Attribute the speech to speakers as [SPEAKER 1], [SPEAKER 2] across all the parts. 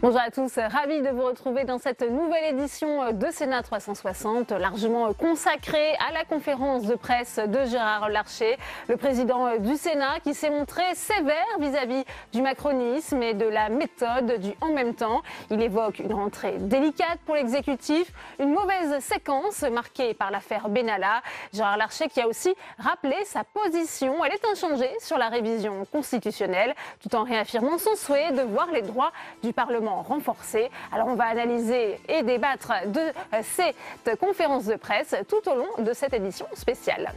[SPEAKER 1] Bonjour à tous, ravi de vous retrouver dans cette nouvelle édition de Sénat 360, largement consacrée à la conférence de presse de Gérard Larcher, le président du Sénat qui s'est montré sévère vis-à-vis du macronisme et de la méthode du « en même temps ». Il évoque une rentrée délicate pour l'exécutif, une mauvaise séquence marquée par l'affaire Benalla. Gérard Larcher qui a aussi rappelé sa position, elle est inchangée sur la révision constitutionnelle, tout en réaffirmant son souhait de voir les droits du Parlement renforcés. Alors on va analyser et débattre de cette conférence de presse tout au long de cette édition spéciale.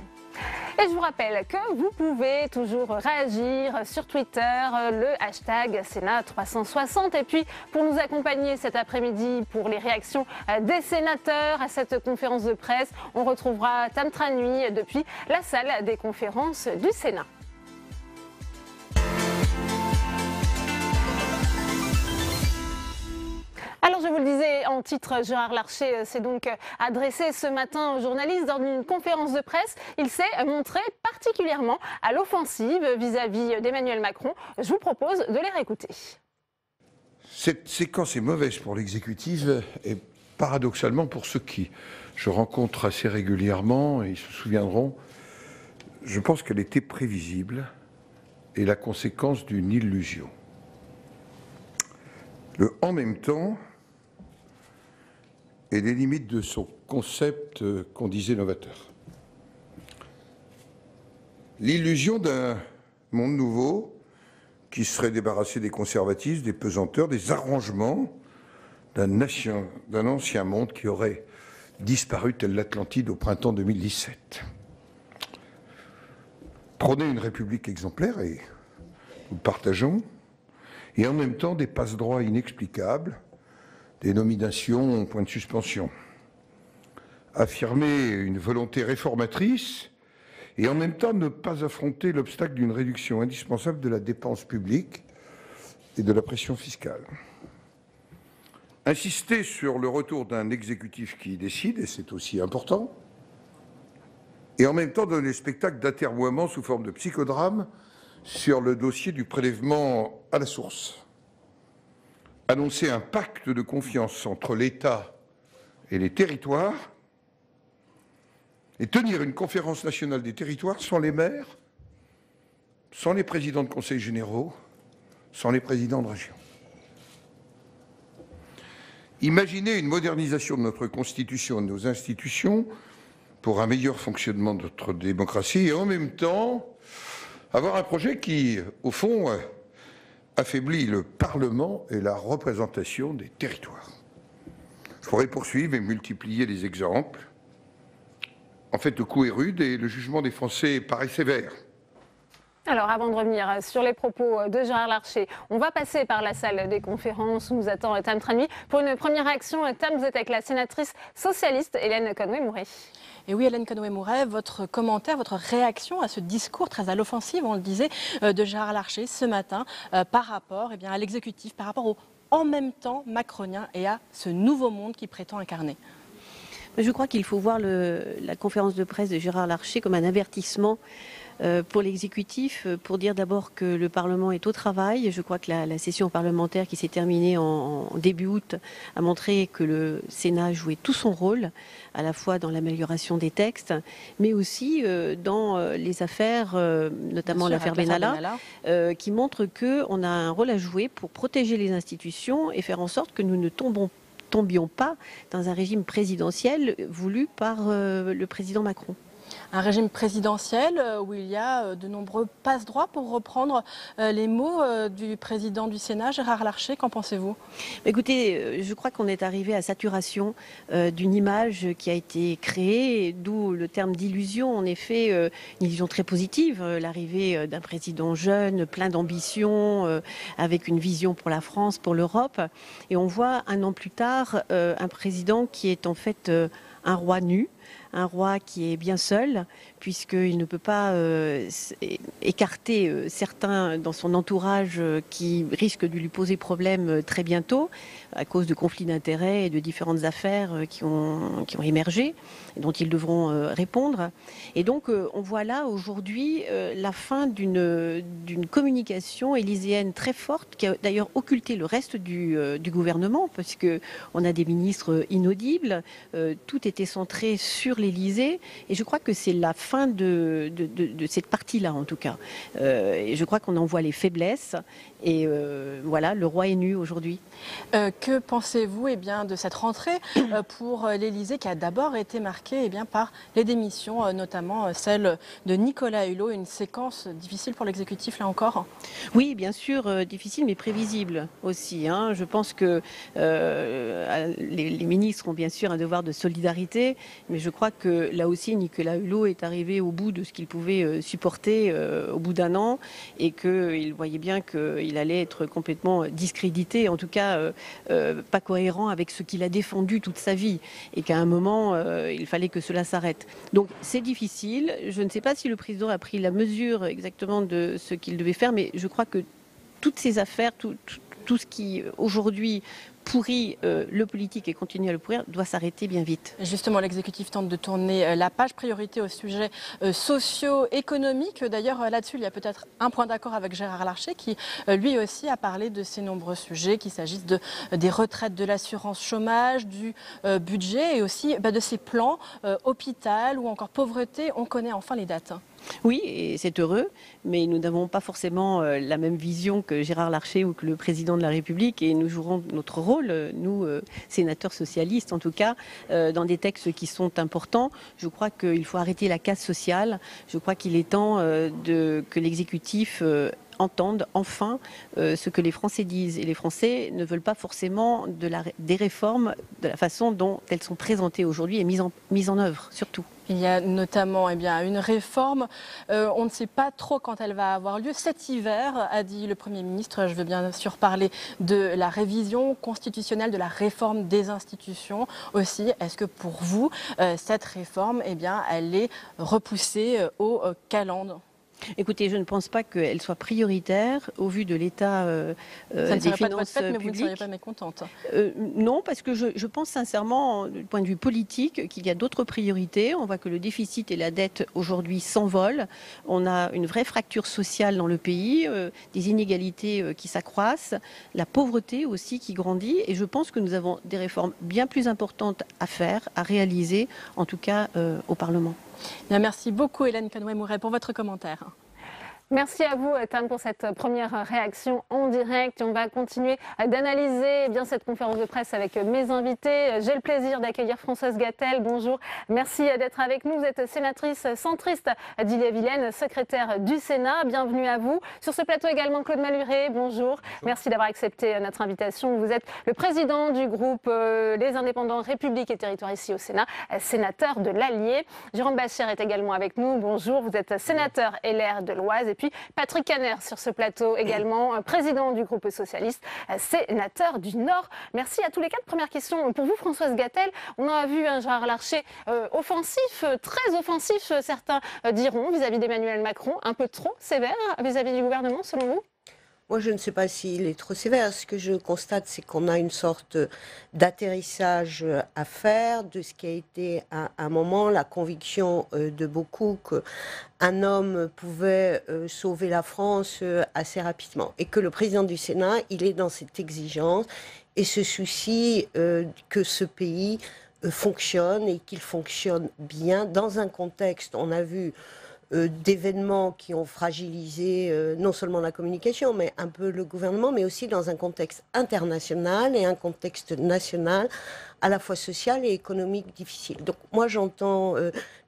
[SPEAKER 1] Et je vous rappelle que vous pouvez toujours réagir sur Twitter, le hashtag Sénat 360. Et puis pour nous accompagner cet après-midi pour les réactions des sénateurs à cette conférence de presse, on retrouvera Tam Tranui depuis la salle des conférences du Sénat. Alors je vous le disais en titre, Gérard Larcher s'est donc adressé ce matin aux journalistes dans une conférence de presse. Il s'est montré particulièrement à l'offensive vis-à-vis d'Emmanuel Macron. Je vous propose de les réécouter.
[SPEAKER 2] Cette séquence est mauvaise pour l'exécutif et paradoxalement pour ceux qui je rencontre assez régulièrement, et ils se souviendront, je pense qu'elle était prévisible et la conséquence d'une illusion. Le « en même temps » et les limites de son concept qu'on disait novateur. L'illusion d'un monde nouveau qui serait débarrassé des conservatismes, des pesanteurs, des arrangements d'un ancien monde qui aurait disparu tel l'Atlantide au printemps 2017. Prôner une république exemplaire, et nous le partageons, et en même temps des passe-droits inexplicables, des nominations au point de suspension. Affirmer une volonté réformatrice et en même temps ne pas affronter l'obstacle d'une réduction indispensable de la dépense publique et de la pression fiscale. Insister sur le retour d'un exécutif qui décide, et c'est aussi important, et en même temps donner spectacle d'atermoiement sous forme de psychodrame sur le dossier du prélèvement à la source. Annoncer un pacte de confiance entre l'État et les territoires et tenir une conférence nationale des territoires sans les maires, sans les présidents de conseils généraux, sans les présidents de région. Imaginer une modernisation de notre Constitution et de nos institutions pour un meilleur fonctionnement de notre démocratie et en même temps avoir un projet qui, au fond, affaiblit le Parlement et la représentation des territoires. Je pourrais poursuivre et multiplier les exemples. En fait, le coup est rude et le jugement des Français paraît sévère.
[SPEAKER 1] Alors avant de revenir sur les propos de Gérard Larcher, on va passer par la salle des conférences où nous attend Tam Tranui. Pour une première réaction, Tam, vous êtes avec la sénatrice socialiste Hélène Conway-Mouret.
[SPEAKER 3] Et oui, Hélène Conway-Mouret, votre commentaire, votre réaction à ce discours très à l'offensive, on le disait, de Gérard Larcher ce matin par rapport à l'exécutif, par rapport au « en même temps » macronien et à ce nouveau monde qu'il prétend incarner.
[SPEAKER 4] Je crois qu'il faut voir la conférence de presse de Gérard Larcher comme un avertissement pour l'exécutif, pour dire d'abord que le Parlement est au travail. Je crois que la session parlementaire qui s'est terminée en début août a montré que le Sénat jouait tout son rôle, à la fois dans l'amélioration des textes, mais aussi dans les affaires, notamment l'affaire Benalla, qui montre qu'on a un rôle à jouer pour protéger les institutions et faire en sorte que nous ne tombions pas dans un régime présidentiel voulu par le président Macron.
[SPEAKER 3] Un régime présidentiel où il y a de nombreux passe-droits, pour reprendre les mots du président du Sénat, Gérard Larcher. Qu'en pensez-vous ?
[SPEAKER 4] Écoutez, je crois qu'on est arrivé à saturation d'une image qui a été créée, d'où le terme d'illusion. En effet, une illusion très positive, l'arrivée d'un président jeune, plein d'ambition, avec une vision pour la France, pour l'Europe. Et on voit un an plus tard un président qui est en fait un roi nu, un roi qui est bien seul, puisqu'il ne peut pas écarter certains dans son entourage qui risquent de lui poser problème très bientôt, à cause de conflits d'intérêts et de différentes affaires qui ont émergé, et dont ils devront répondre. Et donc, on voit là aujourd'hui la fin d'une communication élyséenne très forte, qui a d'ailleurs occulté le reste du gouvernement, parce qu'on a des ministres inaudibles, tout était centré sur l'Élysée, et je crois que c'est la fin de cette partie-là, en tout cas. Et je crois qu'on en voit les faiblesses, et voilà, le roi est nu aujourd'hui.
[SPEAKER 3] Que pensez-vous de cette rentrée pour l'Élysée, qui a d'abord été marquée par les démissions, notamment celle de Nicolas Hulot, une séquence difficile pour l'exécutif là encore?
[SPEAKER 4] Oui, bien sûr, difficile mais prévisible aussi. Je pense que les ministres ont bien sûr un devoir de solidarité, mais je crois que là aussi Nicolas Hulot est arrivé au bout de ce qu'il pouvait supporter au bout d'un an, et qu'il voyait bien qu'il allait être complètement discrédité, en tout cas pas cohérent avec ce qu'il a défendu toute sa vie, et qu'à un moment il fallait que cela s'arrête. Donc c'est difficile. Je ne sais pas si le président a pris la mesure exactement de ce qu'il devait faire, mais je crois que toutes ces affaires, tout ce qui aujourd'hui pourrit le politique et continue à le pourrir, doit s'arrêter bien vite.
[SPEAKER 3] Justement, l'exécutif tente de tourner la page, priorité aux sujets socio-économiques. D'ailleurs, là-dessus, il y a peut-être un point d'accord avec Gérard Larcher, qui lui aussi a parlé de ces nombreux sujets, qu'il s'agisse des retraites, de l'assurance chômage, du budget, et aussi de ces plans hôpital ou encore pauvreté. On connaît enfin les dates.
[SPEAKER 4] Oui, et c'est heureux, mais nous n'avons pas forcément la même vision que Gérard Larcher ou que le président de la République, et nous jouerons notre rôle, nous, sénateurs socialistes en tout cas, dans des textes qui sont importants. Je crois qu'il faut arrêter la casse sociale. Je crois qu'il est temps que l'exécutif entendent enfin ce que les Français disent. Et les Français ne veulent pas forcément des réformes de la façon dont elles sont présentées aujourd'hui et mises en œuvre, surtout.
[SPEAKER 3] Il y a notamment une réforme. On ne sait pas trop quand elle va avoir lieu. Cet hiver, a dit le Premier ministre. Je veux bien sûr parler de la révision constitutionnelle, de la réforme des institutions aussi. Est-ce que pour vous, cette réforme, elle est repoussée au calendes?
[SPEAKER 4] Écoutez, je ne pense pas qu'elle soit prioritaire au vu de l'état des finances publiques. Ça ne serait pas de votre fait, mais vous ne seriez
[SPEAKER 3] pas mécontente.
[SPEAKER 4] Non, parce que je pense sincèrement, du point de vue politique, qu'il y a d'autres priorités. On voit que le déficit et la dette aujourd'hui s'envolent. On a une vraie fracture sociale dans le pays, des inégalités qui s'accroissent, la pauvreté aussi qui grandit. Et je pense que nous avons des réformes bien plus importantes à faire, à réaliser, en tout cas au Parlement.
[SPEAKER 3] Bien, merci beaucoup Hélène Conway-Mouret pour votre commentaire.
[SPEAKER 1] Merci à vous, Tam, pour cette première réaction en direct. On va continuer d'analyser cette conférence de presse avec mes invités. J'ai le plaisir d'accueillir Françoise Gatel. Bonjour, merci d'être avec nous. Vous êtes sénatrice centriste d'Ille-et-Vilaine, secrétaire du Sénat. Bienvenue à vous. Sur ce plateau également, Claude Malhuret. Bonjour. Merci d'avoir accepté notre invitation. Vous êtes le président du groupe Les Indépendants République et Territoires ici au Sénat, sénateur de l'Allier. Jérôme Bascher est également avec nous. Bonjour, vous êtes sénateur LR de l'Oise. Et puis Patrick Kanner sur ce plateau également, président du groupe socialiste, sénateur du Nord. Merci à tous les quatre. Première question pour vous, Françoise Gatel. On a vu un Gérard Larcher offensif, très offensif, certains diront, vis-à-vis d'Emmanuel Macron, un peu trop sévère vis-à-vis du gouvernement, selon vous ?
[SPEAKER 5] Moi, je ne sais pas s'il est trop sévère. Ce que je constate, c'est qu'on a une sorte d'atterrissage à faire de ce qui a été à un moment la conviction de beaucoup qu'un homme pouvait sauver la France assez rapidement. Et que le président du Sénat, il est dans cette exigence et ce souci que ce pays fonctionne et qu'il fonctionne bien dans un contexte, on a vu, d'événements qui ont fragilisé non seulement la communication, mais un peu le gouvernement, mais aussi dans un contexte international et un contexte national, à la fois social et économique difficile. Donc moi j'entends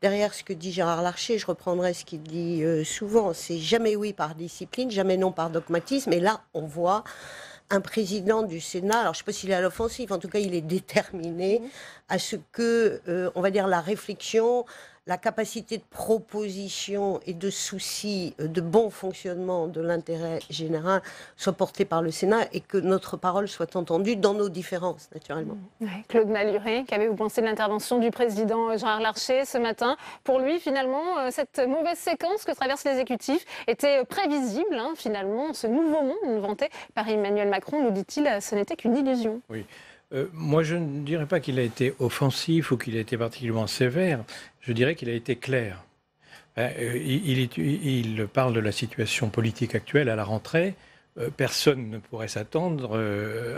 [SPEAKER 5] derrière ce que dit Gérard Larcher, je reprendrai ce qu'il dit souvent, c'est jamais oui par discipline, jamais non par dogmatisme, et là on voit un président du Sénat, alors je ne sais pas s'il est à l'offensive, en tout cas il est déterminé à ce que, on va dire, la réflexion la capacité de proposition et de souci de bon fonctionnement de l'intérêt général soit portée par le Sénat et que notre parole soit entendue dans nos différences, naturellement.
[SPEAKER 1] Ouais, Claude Malhuret, qu'avez-vous pensé de l'intervention du président Gérard Larcher ce matin? Pour lui, finalement, cette mauvaise séquence que traverse l'exécutif était prévisible. Hein, finalement, ce nouveau monde vanté par Emmanuel Macron, nous dit-il, ce n'était qu'une illusion.
[SPEAKER 6] Oui. Moi, je ne dirais pas qu'il a été offensif ou qu'il a été particulièrement sévère. Je dirais qu'il a été clair. Il parle de la situation politique actuelle à la rentrée. Personne ne pourrait s'attendre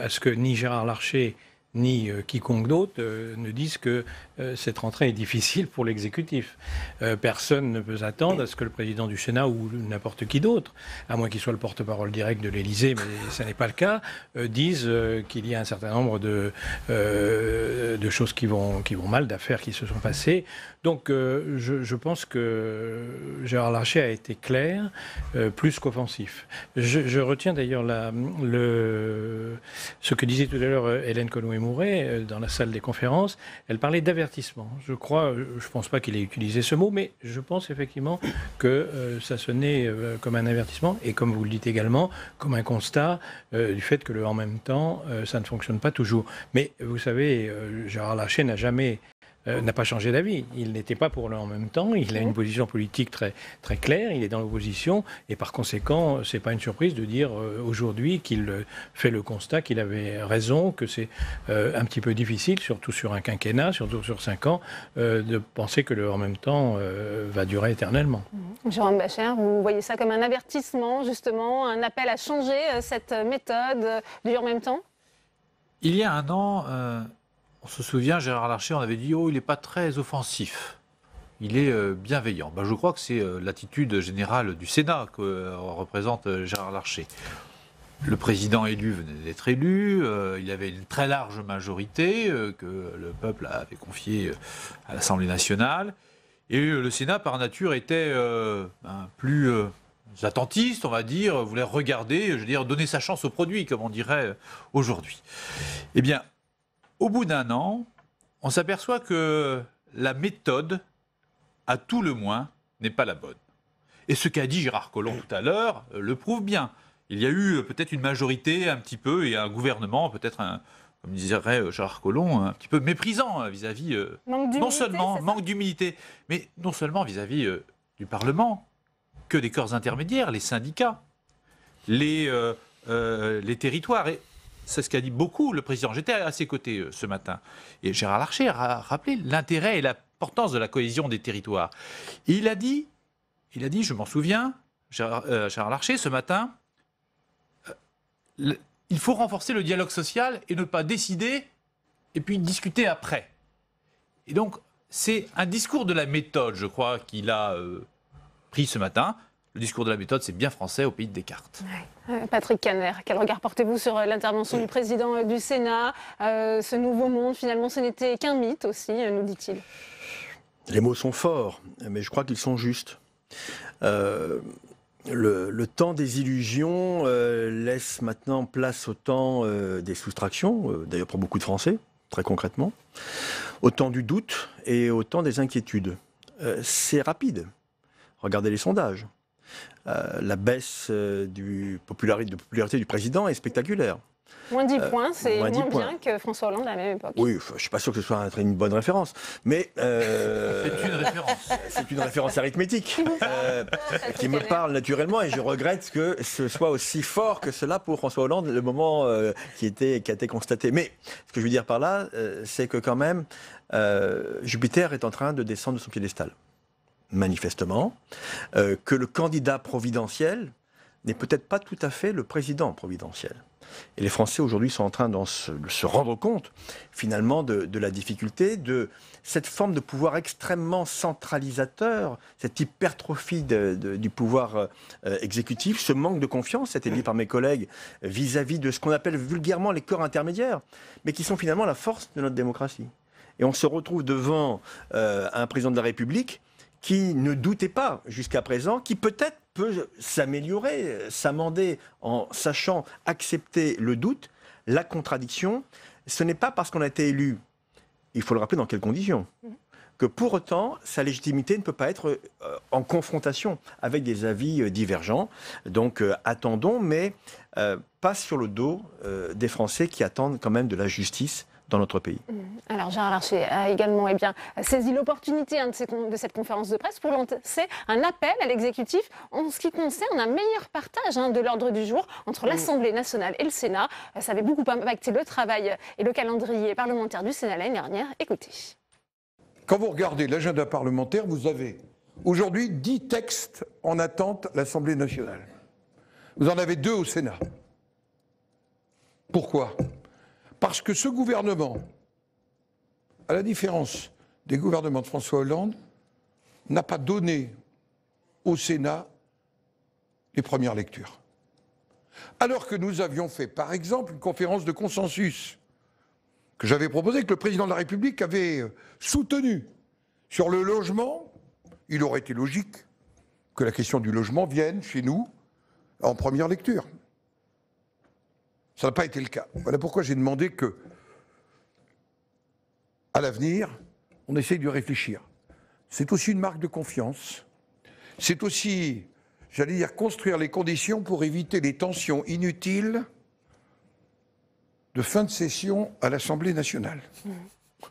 [SPEAKER 6] à ce que ni Gérard Larcher ni quiconque d'autre ne disent que cette rentrée est difficile pour l'exécutif. Personne ne peut s'attendre à ce que le président du Sénat ou n'importe qui d'autre, à moins qu'il soit le porte-parole direct de l'Élysée, mais ce n'est pas le cas, disent qu'il y a un certain nombre de choses qui vont mal, d'affaires qui se sont passées. Donc je pense que Gérard Larcher a été clair, plus qu'offensif. Je retiens d'ailleurs ce que disait tout à l'heure Hélène Conway-Mouret dans la salle des conférences. Elle parlait d'avertissement. Je ne pense pas qu'il ait utilisé ce mot, mais je pense effectivement que ça sonnait comme un avertissement et, comme vous le dites également, comme un constat du fait que en même temps, ça ne fonctionne pas toujours. Mais vous savez, Gérard Larcher n'a pas changé d'avis. Il n'était pas pour le en même temps. Il a une position politique très, très claire. Il est dans l'opposition. Et par conséquent, ce n'est pas une surprise de dire aujourd'hui qu'il fait le constat qu'il avait raison, que c'est un petit peu difficile, surtout sur un quinquennat, surtout sur 5 ans, de penser que le en même temps va durer éternellement.
[SPEAKER 1] Jérôme Bascher, vous voyez ça comme un avertissement, justement, un appel à changer cette méthode du en même temps?
[SPEAKER 7] Il y a un an... on se souvient, Gérard Larcher, on avait dit « Oh, il n'est pas très offensif, il est bienveillant ». Je crois que c'est l'attitude générale du Sénat que représente Gérard Larcher. Le président élu venait d'être élu, il avait une très large majorité que le peuple avait confiée à l'Assemblée nationale. Et le Sénat, par nature, était plus attentiste, on va dire, voulait regarder, donner sa chance au produit, comme on dirait aujourd'hui. Eh bien, au bout d'un an, on s'aperçoit que la méthode, à tout le moins, n'est pas la bonne. Et ce qu'a dit Gérard Collomb tout à l'heure le prouve bien. Il y a eu peut-être une majorité un petit peu et un gouvernement, peut-être, comme dirait Gérard Collomb, un petit peu méprisant vis-à-vis, non seulement manque d'humilité, mais non seulement vis-à-vis du Parlement, que des corps intermédiaires, les syndicats, les territoires. Et c'est ce qu'a dit beaucoup le président. J'étais à ses côtés ce matin. Et Gérard Larcher a rappelé l'intérêt et l'importance de la cohésion des territoires. Et il a dit, je m'en souviens, Gérard Larcher, ce matin, il faut renforcer le dialogue social et ne pas décider et puis discuter après. Et donc, c'est un discours de la méthode, je crois, qu'il a pris ce matin. Le discours de la méthode, c'est bien français au pays de Descartes.
[SPEAKER 1] Ouais. Patrick Caner, quel regard portez-vous sur l'intervention du président du Sénat? Ce nouveau monde, finalement, ce n'était qu'un mythe aussi, nous dit-il.
[SPEAKER 8] Les mots sont forts, mais je crois qu'ils sont justes. Le temps des illusions laisse maintenant place au temps des soustractions, d'ailleurs pour beaucoup de Français, très concrètement, au temps du doute et au temps des inquiétudes. C'est rapide. Regardez les sondages. La baisse de popularité du président est spectaculaire.
[SPEAKER 1] Moins 10 points, c'est moins
[SPEAKER 8] points.
[SPEAKER 1] bien que François Hollande à la même époque.
[SPEAKER 8] Oui, je ne suis pas sûr que ce soit une bonne référence, mais...
[SPEAKER 7] c'est une référence.
[SPEAKER 8] C'est une référence arithmétique qui me parle naturellement, et je regrette que ce soit aussi fort que cela pour François Hollande, le moment qui a été constaté. Mais ce que je veux dire par là, c'est que quand même, Jupiter est en train de descendre de son piédestal. Manifestement, que le candidat providentiel n'est peut-être pas tout à fait le président providentiel. Et les Français aujourd'hui sont en train de se rendre compte finalement de la difficulté de cette forme de pouvoir extrêmement centralisateur, cette hypertrophie du pouvoir exécutif, ce manque de confiance, c'était dit par mes collègues, vis-à-vis de ce qu'on appelle vulgairement les corps intermédiaires, mais qui sont finalement la force de notre démocratie. Et on se retrouve devant un président de la République qui ne doutait pas jusqu'à présent, qui peut-être peut s'améliorer, s'amender en sachant accepter le doute, la contradiction. Ce n'est pas parce qu'on a été élu, il faut le rappeler dans quelles conditions, que pour autant, sa légitimité ne peut pas être en confrontation avec des avis divergents. Donc attendons, mais pas sur le dos des Français qui attendent quand même de la justice dans notre pays.
[SPEAKER 1] Alors Gérard Larcher a également saisi l'opportunité de cette conférence de presse pour lancer un appel à l'exécutif en ce qui concerne un meilleur partage de l'ordre du jour entre l'Assemblée nationale et le Sénat. Ça avait beaucoup impacté le travail et le calendrier parlementaire du Sénat l'année dernière. Écoutez.
[SPEAKER 2] Quand vous regardez l'agenda parlementaire, vous avez aujourd'hui 10 textes en attente à l'Assemblée nationale. Vous en avez 2 au Sénat. Pourquoi ? Parce que ce gouvernement, à la différence des gouvernements de François Hollande, n'a pas donné au Sénat les premières lectures. Alors que nous avions fait, par exemple, une conférence de consensus que j'avais proposée, que le président de la République avait soutenue sur le logement, il aurait été logique que la question du logement vienne chez nous en première lecture. Ça n'a pas été le cas. Voilà pourquoi j'ai demandé que, à l'avenir, on essaye de réfléchir. C'est aussi une marque de confiance. C'est aussi, j'allais dire, construire les conditions pour éviter les tensions inutiles de fin de session à l'Assemblée nationale.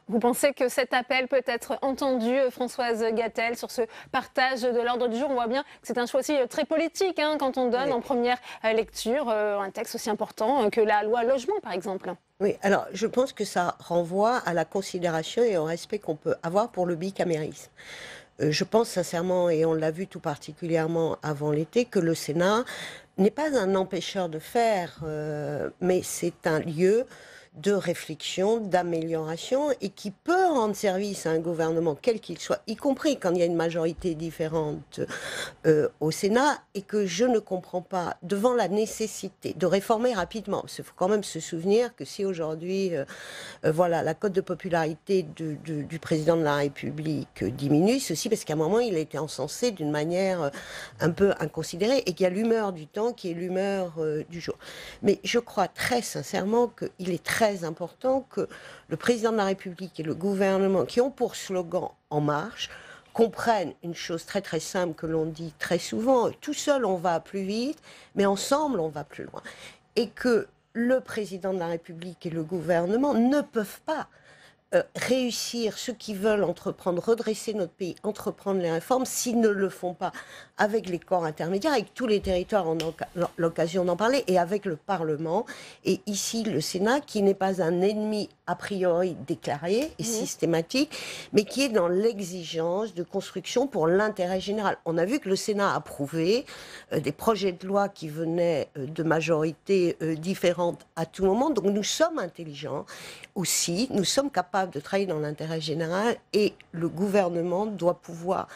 [SPEAKER 1] Vous pensez que cet appel peut être entendu, Françoise Gatel, sur ce partage de l'ordre du jour? On voit bien que c'est un choix aussi très politique quand on donne en première lecture un texte aussi important que la loi logement, par exemple.
[SPEAKER 5] Oui, alors je pense que ça renvoie à la considération et au respect qu'on peut avoir pour le bicamérisme. Je pense sincèrement, et on l'a vu tout particulièrement avant l'été, que le Sénat n'est pas un empêcheur de faire, mais c'est un lieu de réflexion, d'amélioration, et qui peut rendre service à un gouvernement, quel qu'il soit, y compris quand il y a une majorité différente au Sénat, et que je ne comprends pas, devant la nécessité de réformer rapidement, parce qu'il faut quand même se souvenir que si aujourd'hui, voilà, la cote de popularité du président de la République diminue, ceci parce qu'à un moment, il a été encensé d'une manière un peu inconsidérée, et qu'il y a l'humeur du temps qui est l'humeur du jour. Mais je crois très sincèrement qu'il est très important que le président de la République et le gouvernement, qui ont pour slogan « En marche », comprennent une chose très très simple que l'on dit très souvent, tout seul on va plus vite, mais ensemble on va plus loin. Et que le président de la République et le gouvernement ne peuvent pas réussir, ceux qui veulent entreprendre, redresser notre pays, entreprendre les réformes, s'ils ne le font pas avec les corps intermédiaires, avec tous les territoires, on a l'occasion d'en parler, et avec le Parlement, et ici le Sénat, qui n'est pas un ennemi a priori déclaré et systématique, mais qui est dans l'exigence de construction pour l'intérêt général. On a vu que le Sénat a approuvé des projets de loi qui venaient de majorités différentes à tout moment, donc nous sommes intelligents aussi, nous sommes capables de travailler dans l'intérêt général, et le gouvernement doit pouvoir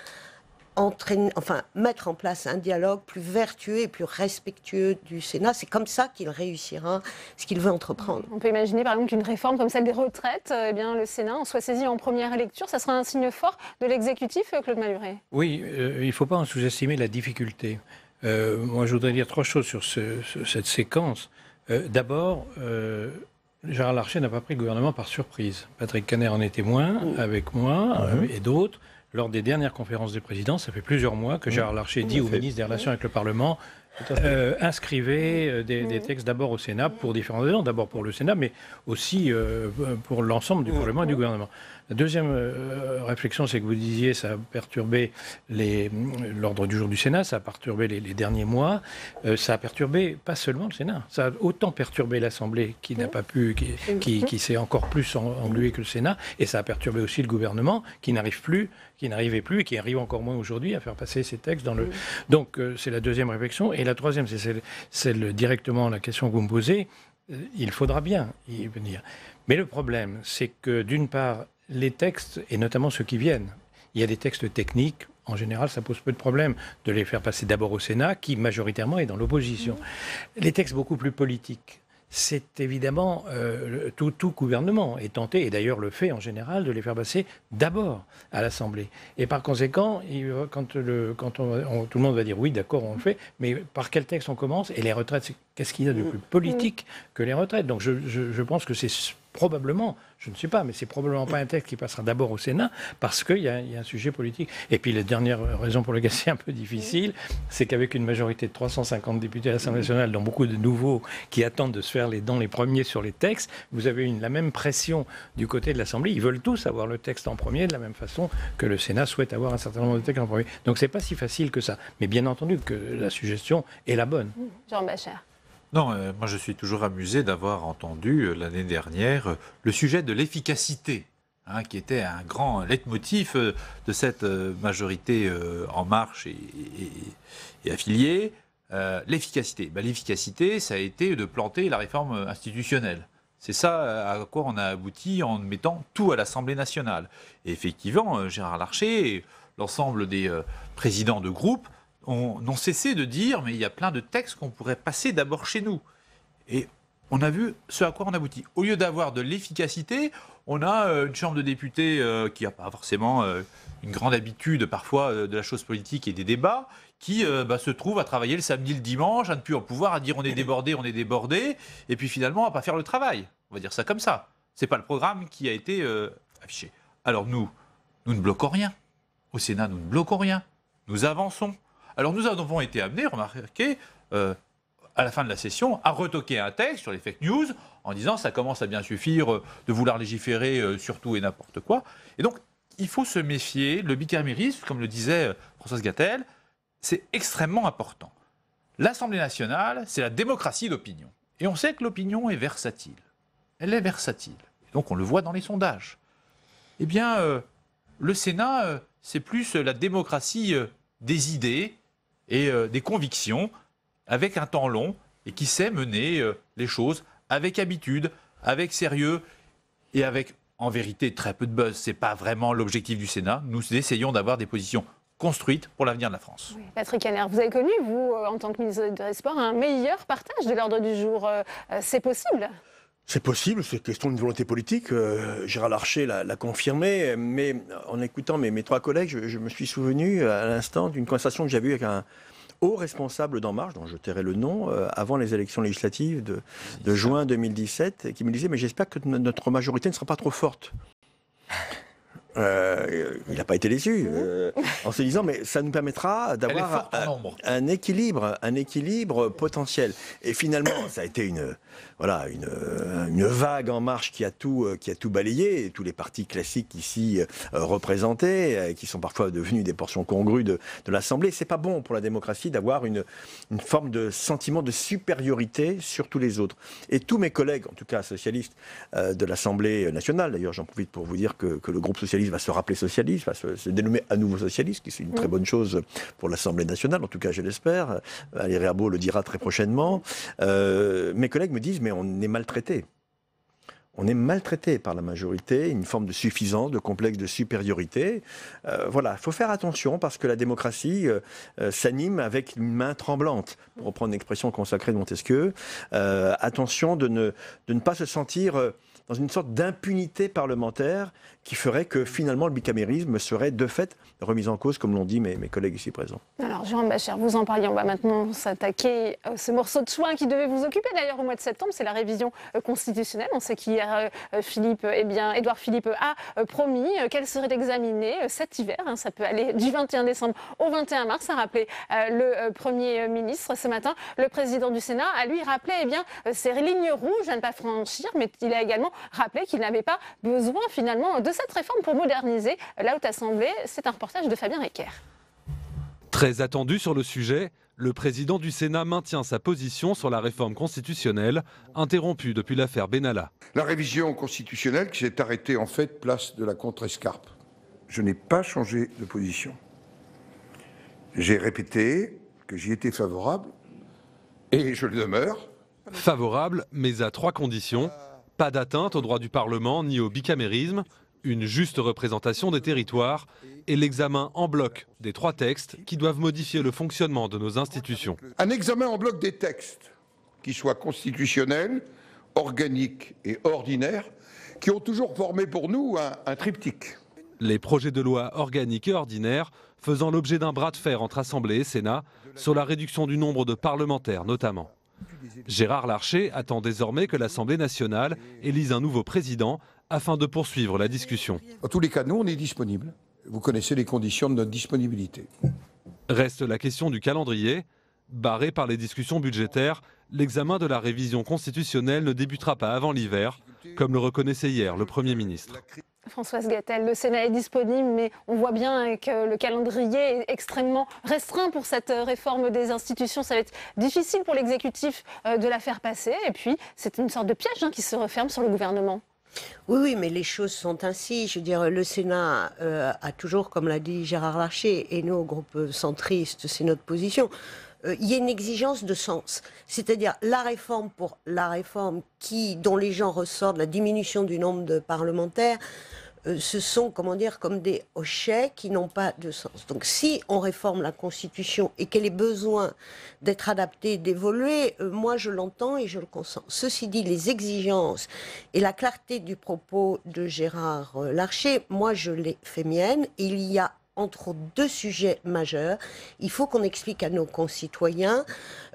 [SPEAKER 5] mettre en place un dialogue plus vertueux et plus respectueux du Sénat. C'est comme ça qu'il réussira ce qu'il veut entreprendre.
[SPEAKER 1] On peut imaginer par exemple qu'une réforme comme celle des retraites, eh bien, le Sénat en soit saisi en première lecture. Ça sera un signe fort de l'exécutif, Claude Malhuret?
[SPEAKER 6] Oui, il ne faut pas en sous-estimer la difficulté. Moi, je voudrais dire 3 choses sur cette séquence. D'abord, Gérard Larcher n'a pas pris le gouvernement par surprise. Patrick Caner en est témoin, avec moi et d'autres. Lors des dernières conférences des présidents, ça fait plusieurs mois que Gérard Larcher dit au ministre des Relations avec le Parlement inscrivez des textes d'abord au Sénat pour différentes raisons. D'abord pour le Sénat, mais aussi pour l'ensemble du Parlement et du gouvernement. La deuxième réflexion, c'est que vous disiez ça a perturbé l'ordre du jour du Sénat, ça a perturbé les derniers mois, ça a perturbé pas seulement le Sénat, ça a autant perturbé l'Assemblée qui n'a pas pu, qui s'est encore plus englué que le Sénat, et ça a perturbé aussi le gouvernement qui n'arrivait plus et qui arrive encore moins aujourd'hui à faire passer ces textes dans le... Donc c'est la deuxième réflexion. Et la troisième, c'est celle directement la question que vous me posez. Il faudra bien y venir. Mais le problème, c'est que d'une part, les textes, et notamment ceux qui viennent, il y a des textes techniques, en général, ça pose peu de problème de les faire passer d'abord au Sénat, qui majoritairement est dans l'opposition. Les textes beaucoup plus politiques, c'est évidemment, tout gouvernement est tenté, et d'ailleurs le fait en général, de les faire passer d'abord à l'Assemblée. Et par conséquent, quand tout le monde va dire oui, d'accord, on le fait, mais par quel texte on commence? Et les retraites, qu'est-ce qu'il y a de plus politique que les retraites? Donc je pense que c'est probablement, je ne sais pas, mais c'est probablement pas un texte qui passera d'abord au Sénat parce qu'il y a un sujet politique. Et puis la dernière raison pour laquelle c'est un peu difficile, c'est qu'avec une majorité de 350 députés à l'Assemblée nationale, dont beaucoup de nouveaux qui attendent de se faire les dents les premiers sur les textes, vous avez la même pression du côté de l'Assemblée. Ils veulent tous avoir le texte en premier de la même façon que le Sénat souhaite avoir un certain nombre de textes en premier. Donc c'est pas si facile que ça. Mais bien entendu que la suggestion est la bonne.
[SPEAKER 1] Jean Bacher.
[SPEAKER 7] Non, moi je suis toujours amusé d'avoir entendu l'année dernière le sujet de l'efficacité, qui était un grand leitmotiv de cette majorité En Marche et affiliée. L'efficacité. L'efficacité, ça a été de planter la réforme institutionnelle. C'est ça à quoi on a abouti en mettant tout à l'Assemblée nationale. Et effectivement, Gérard Larcher et l'ensemble des présidents de groupe n'ont cessé de dire mais il y a plein de textes qu'on pourrait passer d'abord chez nous. Et on a vu ce à quoi on aboutit. Au lieu d'avoir de l'efficacité, on a une chambre de députés qui n'a pas forcément une grande habitude parfois de la chose politique et des débats, qui se trouve à travailler le samedi, le dimanche, à ne plus en pouvoir, à dire on est débordé, et puis finalement à pas faire le travail. On va dire ça comme ça. C'est pas le programme qui a été affiché. Alors nous ne bloquons rien. Au Sénat, nous ne bloquons rien. Nous avançons. Alors nous avons été amenés, remarquez, à la fin de la session, à retoquer un texte sur les fake news, en disant ça commence à bien suffire de vouloir légiférer sur tout et n'importe quoi. Et donc, il faut se méfier. Le bicamérisme, comme le disait Françoise Gatel, c'est extrêmement important. L'Assemblée nationale, c'est la démocratie d'opinion. Et on sait que l'opinion est versatile. Elle est versatile. Donc on le voit dans les sondages. Eh bien, le Sénat, c'est plus la démocratie des idées et des convictions, avec un temps long, et qui sait mener les choses avec habitude, avec sérieux, et avec, en vérité, très peu de buzz. Ce n'est pas vraiment l'objectif du Sénat. Nous essayons d'avoir des positions construites pour l'avenir de la France.
[SPEAKER 1] Oui. Patrick Kanner, vous avez connu, vous, en tant que ministre des Sports, un meilleur partage de l'ordre du jour. C'est possible ?
[SPEAKER 8] C'est possible, c'est question d'une volonté politique. Gérard Larcher l'a confirmé, mais en écoutant mes trois collègues, je me suis souvenu à l'instant d'une conversation que j'avais eue avec un haut responsable d'En Marche, dont je tairai le nom, avant les élections législatives de juin 2017, et qui me disait « mais j'espère que notre majorité ne sera pas trop forte ». Il n'a pas été déçu, en se disant mais ça nous permettra d'avoir un équilibre potentiel. Et finalement, ça a été une vague En Marche qui a tout balayé, et tous les partis classiques ici représentés, qui sont parfois devenus des portions congrues de l'Assemblée. C'est pas bon pour la démocratie d'avoir une forme de sentiment de supériorité sur tous les autres. Et tous mes collègues, en tout cas socialistes de l'Assemblée nationale, d'ailleurs j'en profite pour vous dire que le groupe socialiste va se rappeler socialiste, va se dénommer à nouveau socialiste, qui est une très bonne chose pour l'Assemblée nationale, en tout cas je l'espère. Valérie Rabault le dira très prochainement. Mes collègues me disent mais on est maltraité. On est maltraité par la majorité, une forme de suffisance, de complexe de supériorité. Voilà, il faut faire attention parce que la démocratie s'anime avec une main tremblante, pour reprendre une expression consacrée de Montesquieu. Attention de ne pas se sentir dans une sorte d'impunité parlementaire qui ferait que finalement le bicamérisme serait de fait remis en cause, comme l'ont dit mes collègues ici présents. Alors,
[SPEAKER 1] Jean Bacher, vous en parliez, on va maintenant s'attaquer à ce morceau de chouin qui devait vous occuper d'ailleurs au mois de septembre, c'est la révision constitutionnelle. On sait qu'hier, Édouard Philippe a promis qu'elle serait examinée cet hiver. Ça peut aller du 21 décembre au 21 mars, a rappelé le Premier ministre ce matin. Le président du Sénat a lui rappelé ces lignes rouges à ne pas franchir, mais il a également rappelé qu'il n'avait pas besoin finalement de cette réforme pour moderniser la Haute Assemblée. C'est un reportage de Fabien Recker.
[SPEAKER 9] Très attendu sur le sujet, le président du Sénat maintient sa position sur la réforme constitutionnelle, interrompue depuis l'affaire Benalla.
[SPEAKER 2] La révision constitutionnelle qui s'est arrêtée en fait place de la Contrescarpe. Je n'ai pas changé de position. J'ai répété que j'y étais favorable et je le demeure.
[SPEAKER 9] Favorable, mais à 3 conditions. Pas d'atteinte au droit du Parlement ni au bicamérisme, une juste représentation des territoires et l'examen en bloc des 3 textes qui doivent modifier le fonctionnement de nos institutions.
[SPEAKER 2] Un examen en bloc des textes qui soient constitutionnels, organiques et ordinaires, qui ont toujours formé pour nous un triptyque.
[SPEAKER 9] Les projets de loi organiques et ordinaires faisant l'objet d'un bras de fer entre Assemblée et Sénat sur la réduction du nombre de parlementaires notamment. Gérard Larcher attend désormais que l'Assemblée nationale élise un nouveau président afin de poursuivre la discussion.
[SPEAKER 2] En tous les cas, nous, on est disponibles. Vous connaissez les conditions de notre disponibilité.
[SPEAKER 9] Reste la question du calendrier. Barré par les discussions budgétaires, l'examen de la révision constitutionnelle ne débutera pas avant l'hiver, comme le reconnaissait hier le Premier ministre.
[SPEAKER 1] Françoise Gatel, le Sénat est disponible, mais on voit bien que le calendrier est extrêmement restreint pour cette réforme des institutions. Ça va être difficile pour l'exécutif de la faire passer. Et puis, c'est une sorte de piège qui se referme sur le gouvernement.
[SPEAKER 5] Oui, mais les choses sont ainsi. Je veux dire, le Sénat a toujours, comme l'a dit Gérard Larcher, et nous, au groupe centriste, c'est notre position, il y a une exigence de sens. C'est-à-dire la réforme pour la réforme dont les gens ressortent, la diminution du nombre de parlementaires, ce sont, comment dire, comme des hochets qui n'ont pas de sens. Donc si on réforme la Constitution et qu'elle ait besoin d'être adaptée, d'évoluer, moi je l'entends et je le consens. Ceci dit, les exigences et la clarté du propos de Gérard Larcher, moi je l'ai fait mienne. Il y a entre autres deux sujets majeurs. Il faut qu'on explique à nos concitoyens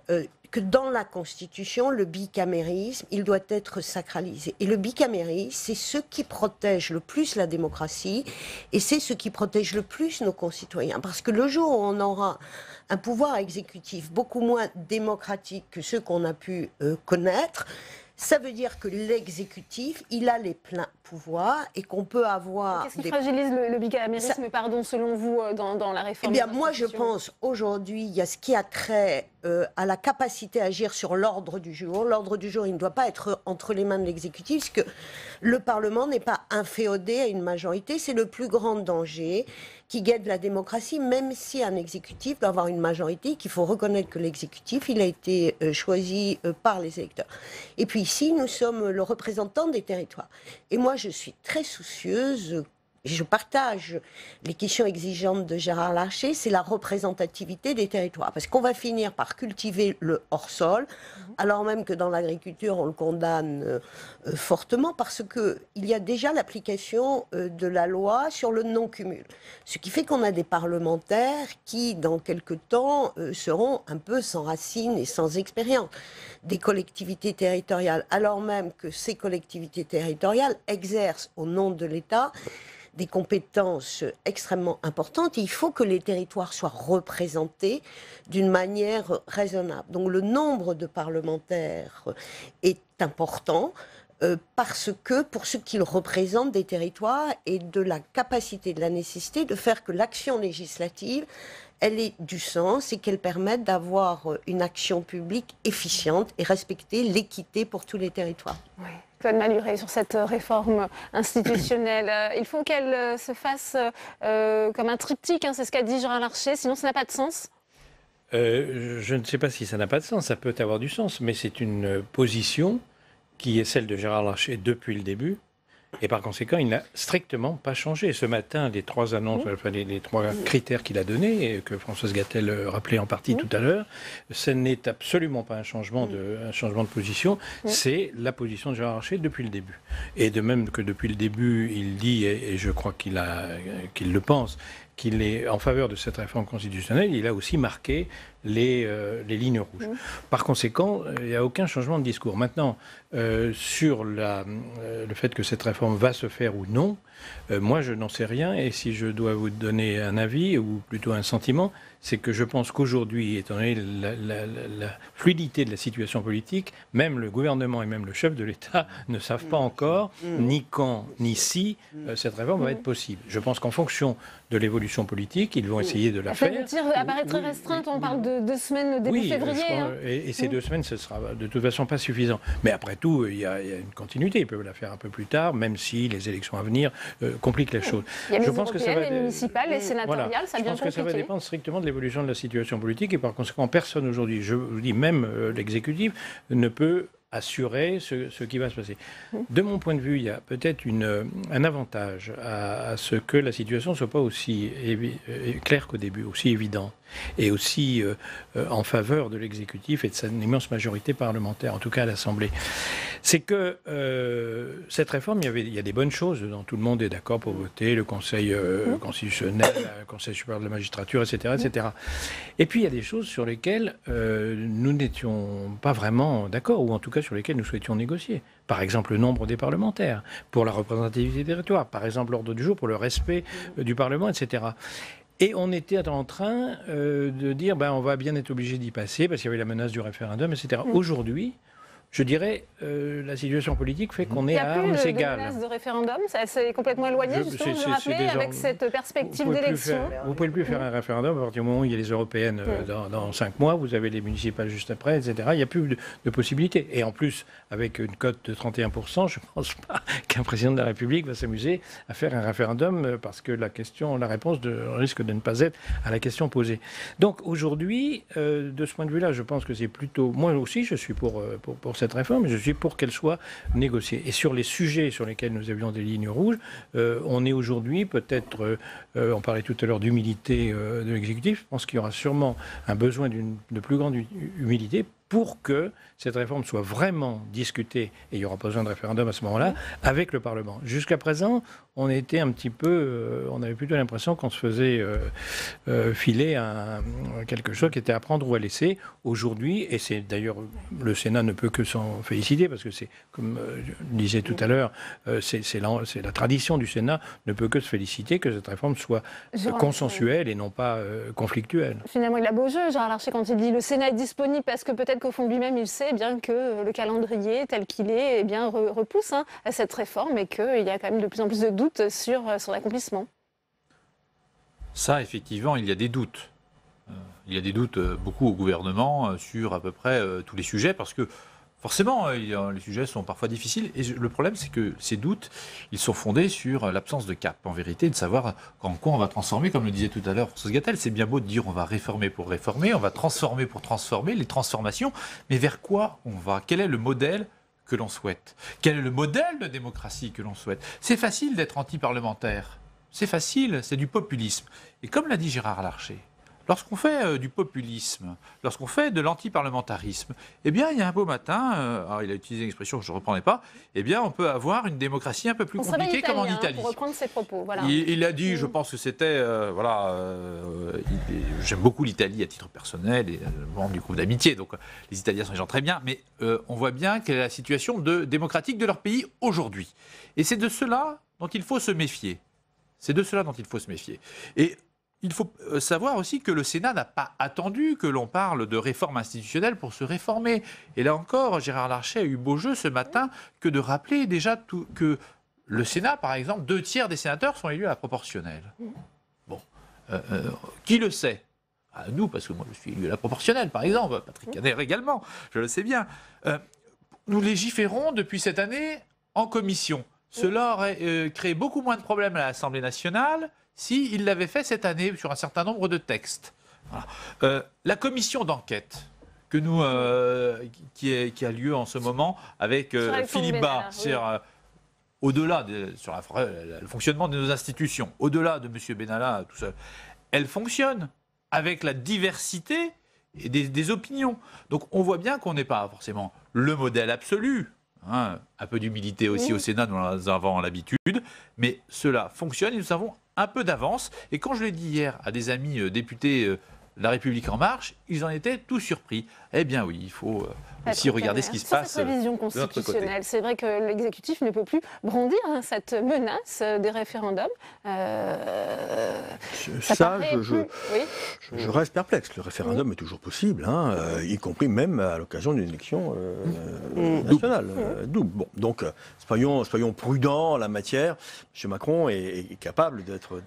[SPEAKER 5] que dans la Constitution, le bicamérisme, il doit être sacralisé. Et le bicamérisme, c'est ce qui protège le plus la démocratie et c'est ce qui protège le plus nos concitoyens. Parce que le jour où on aura un pouvoir exécutif beaucoup moins démocratique que ceux qu'on a pu connaître, ça veut dire que l'exécutif, il a les pleins pouvoirs et qu'on peut avoir...
[SPEAKER 1] Qu'est-ce qui fragilise le bicamérisme, selon vous, dans la réforme?
[SPEAKER 5] Eh bien, moi, je pense, aujourd'hui, il y a ce qui a trait à la capacité à agir sur l'ordre du jour. L'ordre du jour, il ne doit pas être entre les mains de l'exécutif, parce que le Parlement n'est pas inféodé à une majorité. C'est le plus grand danger qui guette la démocratie, même si un exécutif doit avoir une majorité, qu'il faut reconnaître que l'exécutif, il a été choisi par les électeurs. Et puis ici, nous sommes le représentant des territoires. Et moi, je suis très soucieuse, je partage les questions exigeantes de Gérard Larcher, c'est la représentativité des territoires. Parce qu'on va finir par cultiver le hors-sol, alors même que dans l'agriculture, on le condamne fortement, parce qu'il y a déjà l'application de la loi sur le non-cumul. Ce qui fait qu'on a des parlementaires qui, dans quelque temps, seront un peu sans racines et sans expérience. Des collectivités territoriales, alors même que ces collectivités territoriales exercent au nom de l'État des compétences extrêmement importantes. Et il faut que les territoires soient représentés d'une manière raisonnable. Donc le nombre de parlementaires est important parce que pour ce qu'ils représentent des territoires et de la capacité, de la nécessité de faire que l'action législative, elle ait du sens et qu'elle permette d'avoir une action publique efficiente et respecter l'équité pour tous les territoires.
[SPEAKER 1] Oui. Claude Malhuret, sur cette réforme institutionnelle, il faut qu'elle se fasse comme un triptyque, c'est ce qu'a dit Gérard Larcher, sinon ça n'a pas de sens.
[SPEAKER 6] Je ne sais pas si ça n'a pas de sens, ça peut avoir du sens, mais c'est une position qui est celle de Gérard Larcher depuis le début. Et par conséquent, il n'a strictement pas changé. Ce matin, les trois annonces, les trois critères qu'il a donnés, et que Françoise Gatel rappelait en partie tout à l'heure, ce n'est absolument pas un changement de position, c'est la position de Gérard Larcher depuis le début. Et de même que depuis le début, il dit, et je crois qu'il le pense, qu'il est en faveur de cette réforme constitutionnelle, il a aussi marqué les lignes rouges. Par conséquent, il n'y a aucun changement de discours. Maintenant, sur le fait que cette réforme va se faire ou non, moi je n'en sais rien, et si je dois vous donner un avis, ou plutôt un sentiment, c'est que je pense qu'aujourd'hui, étant donné la fluidité de la situation politique, même le gouvernement et même le chef de l'État ne savent pas encore ni quand ni si cette réforme va être possible. Je pense qu'en fonction de l'évolution politique, ils vont essayer de la faire.
[SPEAKER 1] Le tir apparaît très restreinte, on parle de 2 semaines début février.
[SPEAKER 6] Et ces 2 semaines, ce ne sera de toute façon pas suffisant. Mais après tout, il y a une continuité. Ils peuvent la faire un peu plus tard, même si les élections à venir compliquent les choses.
[SPEAKER 1] Il y a les européennes, les municipales, les sénatoriales, ça devient compliqué.
[SPEAKER 6] Je pense que ça va dépendre strictement de l'évolution de la situation politique et par conséquent, personne aujourd'hui, je vous dis même l'exécutif, ne peut assurer ce qui va se passer. De mon point de vue, il y a peut-être un avantage à ce que la situation ne soit pas aussi claire qu'au début, aussi évidente. et aussi en faveur de l'exécutif et de sa immense majorité parlementaire, en tout cas à l'Assemblée. C'est que cette réforme, il y a des bonnes choses dedans. Tout le monde est d'accord pour voter, le Conseil constitutionnel, le Conseil supérieur de la magistrature, etc., etc. Et puis il y a des choses sur lesquelles nous n'étions pas vraiment d'accord, ou en tout cas sur lesquelles nous souhaitions négocier. Par exemple, le nombre des parlementaires, pour la représentativité des territoires, par exemple l'ordre du jour, pour le respect du Parlement, etc. Et on était en train de dire, on va bien être obligé d'y passer, parce qu'il y avait la menace du référendum, etc. Aujourd'hui, je dirais, la situation politique fait qu'on est à armes égales. Il n'y a plus de menace
[SPEAKER 1] de référendum, ça s'est complètement éloigné, justement, je rappelais, avec cette perspective d'élection.
[SPEAKER 6] Vous ne pouvez plus faire un référendum à partir du moment où il y a les européennes dans 5 mois, vous avez les municipales juste après, etc. Il n'y a plus de possibilités. Et en plus, avec une cote de 31%, je ne pense pas qu'un président de la République va s'amuser à faire un référendum parce que la réponse risque de ne pas être à la question posée. Donc aujourd'hui, de ce point de vue-là, je pense que c'est plutôt... Moi aussi, je suis pour cette réforme, et je suis pour qu'elle soit négociée. Et sur les sujets sur lesquels nous avions des lignes rouges, on est aujourd'hui peut-être, on parlait tout à l'heure d'humilité de l'exécutif, je pense qu'il y aura sûrement un besoin de plus grande humilité pour que cette réforme soit vraiment discutée, et il y aura pas besoin de référendum à ce moment-là, avec le Parlement. Jusqu'à présent, on était un petit peu, on avait plutôt l'impression qu'on se faisait filer quelque chose qui était à prendre ou à laisser. Aujourd'hui, et c'est d'ailleurs, le Sénat ne peut que s'en féliciter, parce que c'est, comme je le disais tout à l'heure, c'est la tradition du Sénat, ne peut que se féliciter que cette réforme soit consensuelle et non pas conflictuelle.
[SPEAKER 1] Finalement, il a beau jeu, Gérard Larcher, quand il dit le Sénat est disponible, parce que peut-être qu'au fond de lui-même, il sait bien que le calendrier tel qu'il est, repousse à cette réforme, et qu'il y a quand même de plus en plus de doutes sur son accomplissement. Ça,
[SPEAKER 7] effectivement, il y a des doutes. Il y a des doutes beaucoup au gouvernement sur à peu près tous les sujets, parce que forcément, les sujets sont parfois difficiles. Et le problème, c'est que ces doutes, ils sont fondés sur l'absence de cap, en vérité, de savoir en quoi on va transformer, comme le disait tout à l'heure Françoise Gatel. C'est bien beau de dire on va réformer pour réformer, on va transformer pour transformer, les transformations, mais vers quoi on va? Quel est le modèle que l'on souhaite? Quel est le modèle de démocratie que l'on souhaite? C'est facile d'être anti-parlementaire. C'est facile, c'est du populisme. Et comme l'a dit Gérard Larcher, lorsqu'on fait du populisme, lorsqu'on fait de l'antiparlementarisme, eh bien, il y a un beau matin, alors il a utilisé une expression que je ne reprenais pas, eh bien, on peut avoir une démocratie un peu plus compliquée comme en Italie.
[SPEAKER 1] Pour reprendre ses propos, voilà.
[SPEAKER 7] Il a dit, je pense que c'était, j'aime beaucoup l'Italie à titre personnel et membre du groupe d'amitié, donc les Italiens sont des gens très bien, mais on voit bien quelle est la situation démocratique de leur pays aujourd'hui. Et c'est de cela dont il faut se méfier. C'est de cela dont il faut se méfier. Et il faut savoir aussi que le Sénat n'a pas attendu que l'on parle de réforme institutionnelle pour se réformer. Et là encore, Gérard Larcher a eu beau jeu ce matin que de rappeler déjà que le Sénat, par exemple, 2/3 des sénateurs sont élus à la proportionnelle. Bon, qui le sait? Nous, parce que moi je suis élu à la proportionnelle, par exemple, Patrick Caner également, je le sais bien. Nous légiférons depuis cette année en commission. Cela aurait créé beaucoup moins de problèmes à l'Assemblée nationale s'il l'avait fait cette année sur un certain nombre de textes. Voilà. La commission d'enquête qui a lieu en ce moment avec Philippe Bas, au-delà sur le fonctionnement de nos institutions, au-delà de M. Benalla, tout ça, elle fonctionne avec la diversité et des opinions. Donc on voit bien qu'on n'est pas forcément le modèle absolu. Un peu d'humilité aussi au Sénat, nous en avons l'habitude, mais cela fonctionne et nous avons un peu d'avance. Et quand je l'ai dit hier à des amis députés La République En Marche, ils en étaient tous surpris. Eh bien oui, il faut aussi regarder ce qui se passe.
[SPEAKER 1] Cette révision constitutionnelle, c'est vrai que l'exécutif ne peut plus brandir cette menace des référendums.
[SPEAKER 8] Je reste perplexe. Le référendum est toujours possible, y compris même à l'occasion d'une élection nationale. Double. Bon, donc, soyons prudents en la matière. M. Macron est capable d'être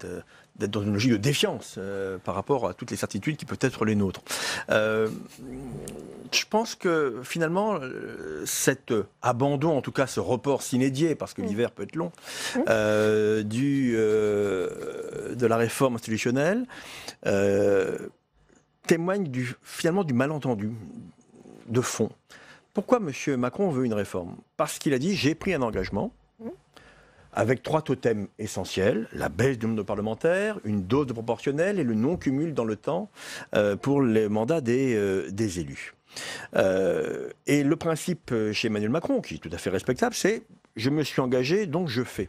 [SPEAKER 8] dans une logique de défiance par rapport à toutes les certitudes qui peuvent être les nôtres. Je pense que finalement, cet abandon, en tout cas ce report sine-die, parce que l'hiver peut être long, de la réforme institutionnelle, témoigne finalement du malentendu de fond. Pourquoi M. Macron veut une réforme? Parce qu'il a dit « j'ai pris un engagement ». avec 3 totems essentiels, la baisse du nombre de parlementaires, une dose de proportionnel et le non-cumul dans le temps pour les mandats des élus. Et le principe chez Emmanuel Macron, qui est tout à fait respectable, c'est « je me suis engagé, donc je fais ».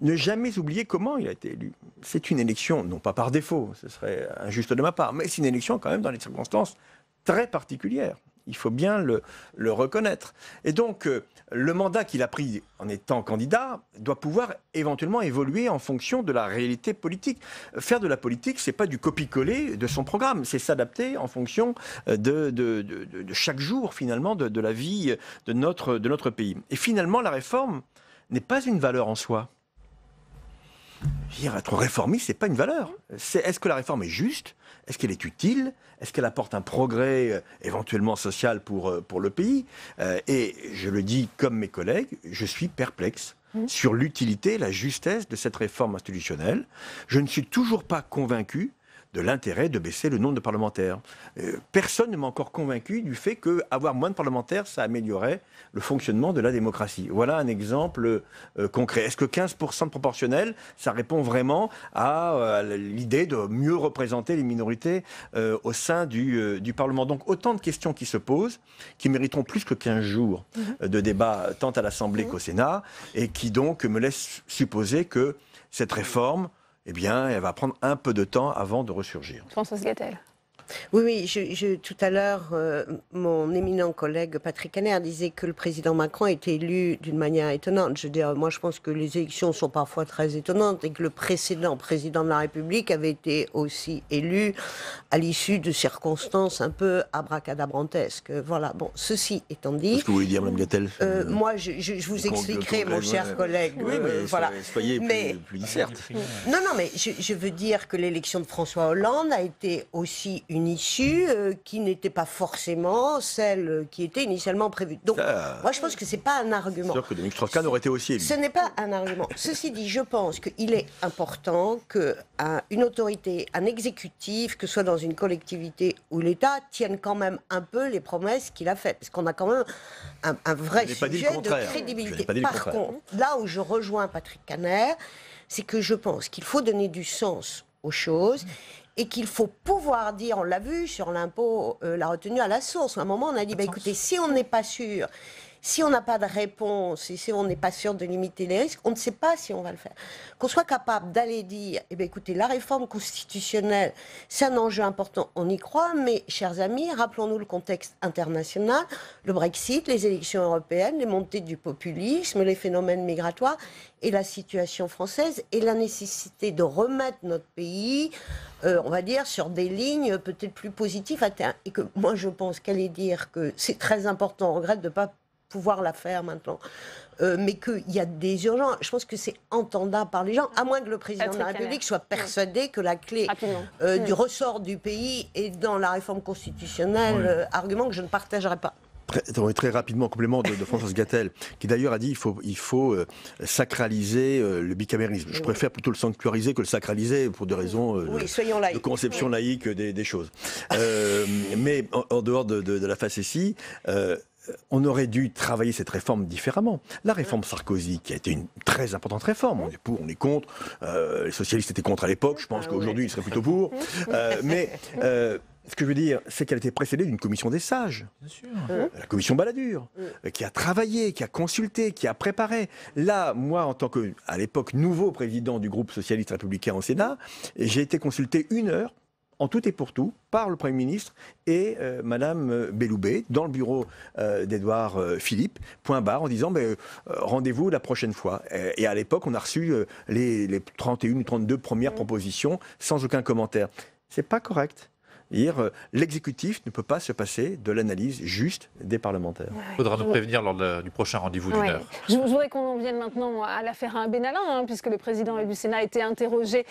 [SPEAKER 8] Ne jamais oublier comment il a été élu. C'est une élection, non pas par défaut, ce serait injuste de ma part, mais c'est une élection quand même dans des circonstances très particulières. Il faut bien le reconnaître. Et donc, le mandat qu'il a pris en étant candidat doit pouvoir éventuellement évoluer en fonction de la réalité politique. Faire de la politique, c'est pas du copier-coller de son programme, c'est s'adapter en fonction de chaque jour, finalement, de la vie de notre pays. Et finalement, la réforme n'est pas une valeur en soi. Être réformiste, ce n'est pas une valeur. Est-ce que la réforme est juste? Est-ce qu'elle est utile? Est-ce qu'elle apporte un progrès éventuellement social pour le pays? Et je le dis comme mes collègues, je suis perplexe sur l'utilité, la justesse de cette réforme institutionnelle. Je ne suis toujours pas convaincu de l'intérêt de baisser le nombre de parlementaires. Personne ne m'a encore convaincu du fait qu'avoir moins de parlementaires, ça améliorerait le fonctionnement de la démocratie. Voilà un exemple concret. Est-ce que 15% de proportionnel, ça répond vraiment à l'idée de mieux représenter les minorités au sein du Parlement? Donc autant de questions qui se posent, qui mériteront plus que 15 jours de débat tant à l'Assemblée qu'au Sénat, et qui donc me laissent supposer que cette réforme, eh bien, elle va prendre un peu de temps avant de ressurgir.
[SPEAKER 1] Françoise Gatel.
[SPEAKER 5] Oui, tout à l'heure, mon éminent collègue Patrick Kanner disait que le président Macron a été élu d'une manière étonnante. Je veux dire, moi je pense que les élections sont parfois très étonnantes et que le précédent président de la République avait été aussi élu à l'issue de circonstances un peu abracadabrantesques. Voilà, bon, ceci étant dit...
[SPEAKER 8] Qu'est-ce que vous voulez dire, Mme Gatel?
[SPEAKER 5] Moi, je vous expliquerai, mon cher collègue.
[SPEAKER 8] Oui, mais
[SPEAKER 5] voilà.
[SPEAKER 8] soyez plus diserte.
[SPEAKER 5] Non, mais je veux dire que l'élection de François Hollande a été aussi une issue qui n'était pas forcément celle qui était initialement prévue. Donc, moi, je pense que c'est pas un argument.
[SPEAKER 8] C'est sûr que Dominique Strauss-Kahn aurait été aussi élu.
[SPEAKER 5] Ce n'est pas un argument. Ceci dit, je pense qu'il est important qu'une autorité, un exécutif, que ce soit dans une collectivité ou l'État, tienne quand même un peu les promesses qu'il a faites. Parce qu'on a quand même un vrai sujet de crédibilité. Par contre, là où je rejoins Patrick Kanner, c'est que je pense qu'il faut donner du sens aux choses et qu'il faut pouvoir dire, on l'a vu sur l'impôt, la retenue à la source. À un moment, on a dit, écoutez, si on n'est pas sûr, si on n'a pas de réponse et si on n'est pas sûr de limiter les risques, on ne sait pas si on va le faire. Qu'on soit capable d'aller dire, écoutez, la réforme constitutionnelle, c'est un enjeu important, on y croit, mais, chers amis, rappelons-nous le contexte international, le Brexit, les élections européennes, les montées du populisme, les phénomènes migratoires et la situation française et la nécessité de remettre notre pays, on va dire, sur des lignes peut-être plus positives à terme. Et que moi, je pense qu'aller dire que c'est très important, on regrette de ne pas pouvoir la faire maintenant, mais qu'il y a des urgences. Je pense que c'est entendable par les gens, à moins que le président de la République soit persuadé que la clé du ressort du pays est dans la réforme constitutionnelle, argument que je ne partagerai pas.
[SPEAKER 8] Très rapidement, en complément de Françoise Gatel, qui d'ailleurs a dit qu'il faut sacraliser le bicamérisme. Je préfère plutôt le sanctuariser que le sacraliser pour des raisons de conception laïque des choses. Mais en dehors de la facétie, on aurait dû travailler cette réforme différemment. La réforme Sarkozy, qui a été une très importante réforme, on est pour, on est contre, les socialistes étaient contre à l'époque, je pense qu'aujourd'hui ils seraient plutôt pour, mais ce que je veux dire, c'est qu'elle a été précédée d'une commission des sages, la commission Balladur, qui a travaillé, qui a consulté, qui a préparé. Là, moi, en tant que, à l'époque, nouveau président du groupe socialiste républicain au Sénat, j'ai été consulté 1 heure, en tout et pour tout, par le Premier ministre et Madame Belloubet, dans le bureau d'Édouard Philippe, point barre, en disant rendez-vous la prochaine fois. Et à l'époque, on a reçu les 31 ou 32 premières propositions sans aucun commentaire. C'est pas correct. L'exécutif ne peut pas se passer de l'analyse juste des parlementaires.
[SPEAKER 7] Il faudra nous prévenir lors du prochain rendez-vous d'1 heure.
[SPEAKER 1] Je voudrais qu'on en vienne maintenant à l'affaire Benalla, puisque le président du Sénat a été interrogé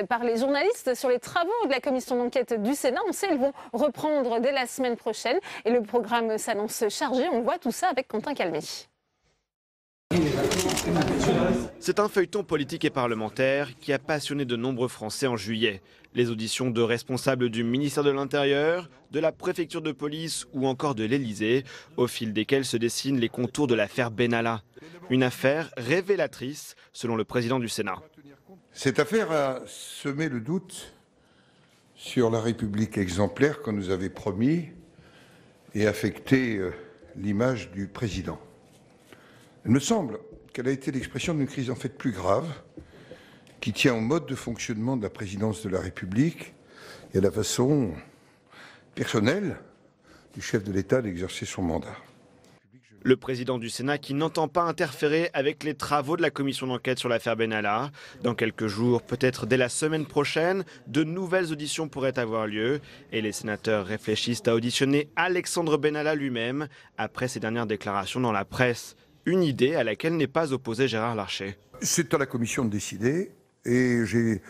[SPEAKER 1] par les journalistes sur les travaux de la commission d'enquête du Sénat. On sait qu'ils vont reprendre dès la semaine prochaine et le programme s'annonce chargé. On voit tout ça avec Quentin Calmé.
[SPEAKER 10] C'est un feuilleton politique et parlementaire qui a passionné de nombreux Français en juillet. Les auditions de responsables du ministère de l'Intérieur, de la préfecture de police ou encore de l'Élysée, au fil desquelles se dessinent les contours de l'affaire Benalla. Une affaire révélatrice, selon le président du Sénat.
[SPEAKER 2] Cette affaire a semé le doute sur la République exemplaire qu'on nous avait promis et affecté l'image du président. Il me semble qu'elle a été l'expression d'une crise en fait plus grave, qui tient au mode de fonctionnement de la présidence de la République et à la façon personnelle du chef de l'État d'exercer son mandat.
[SPEAKER 10] Le président du Sénat qui n'entend pas interférer avec les travaux de la commission d'enquête sur l'affaire Benalla. Dans quelques jours, peut-être dès la semaine prochaine, de nouvelles auditions pourraient avoir lieu. Et les sénateurs réfléchissent à auditionner Alexandre Benalla lui-même après ses dernières déclarations dans la presse. Une idée à laquelle n'est pas opposé Gérard Larcher.
[SPEAKER 2] C'est à la commission de décider. Et j'ai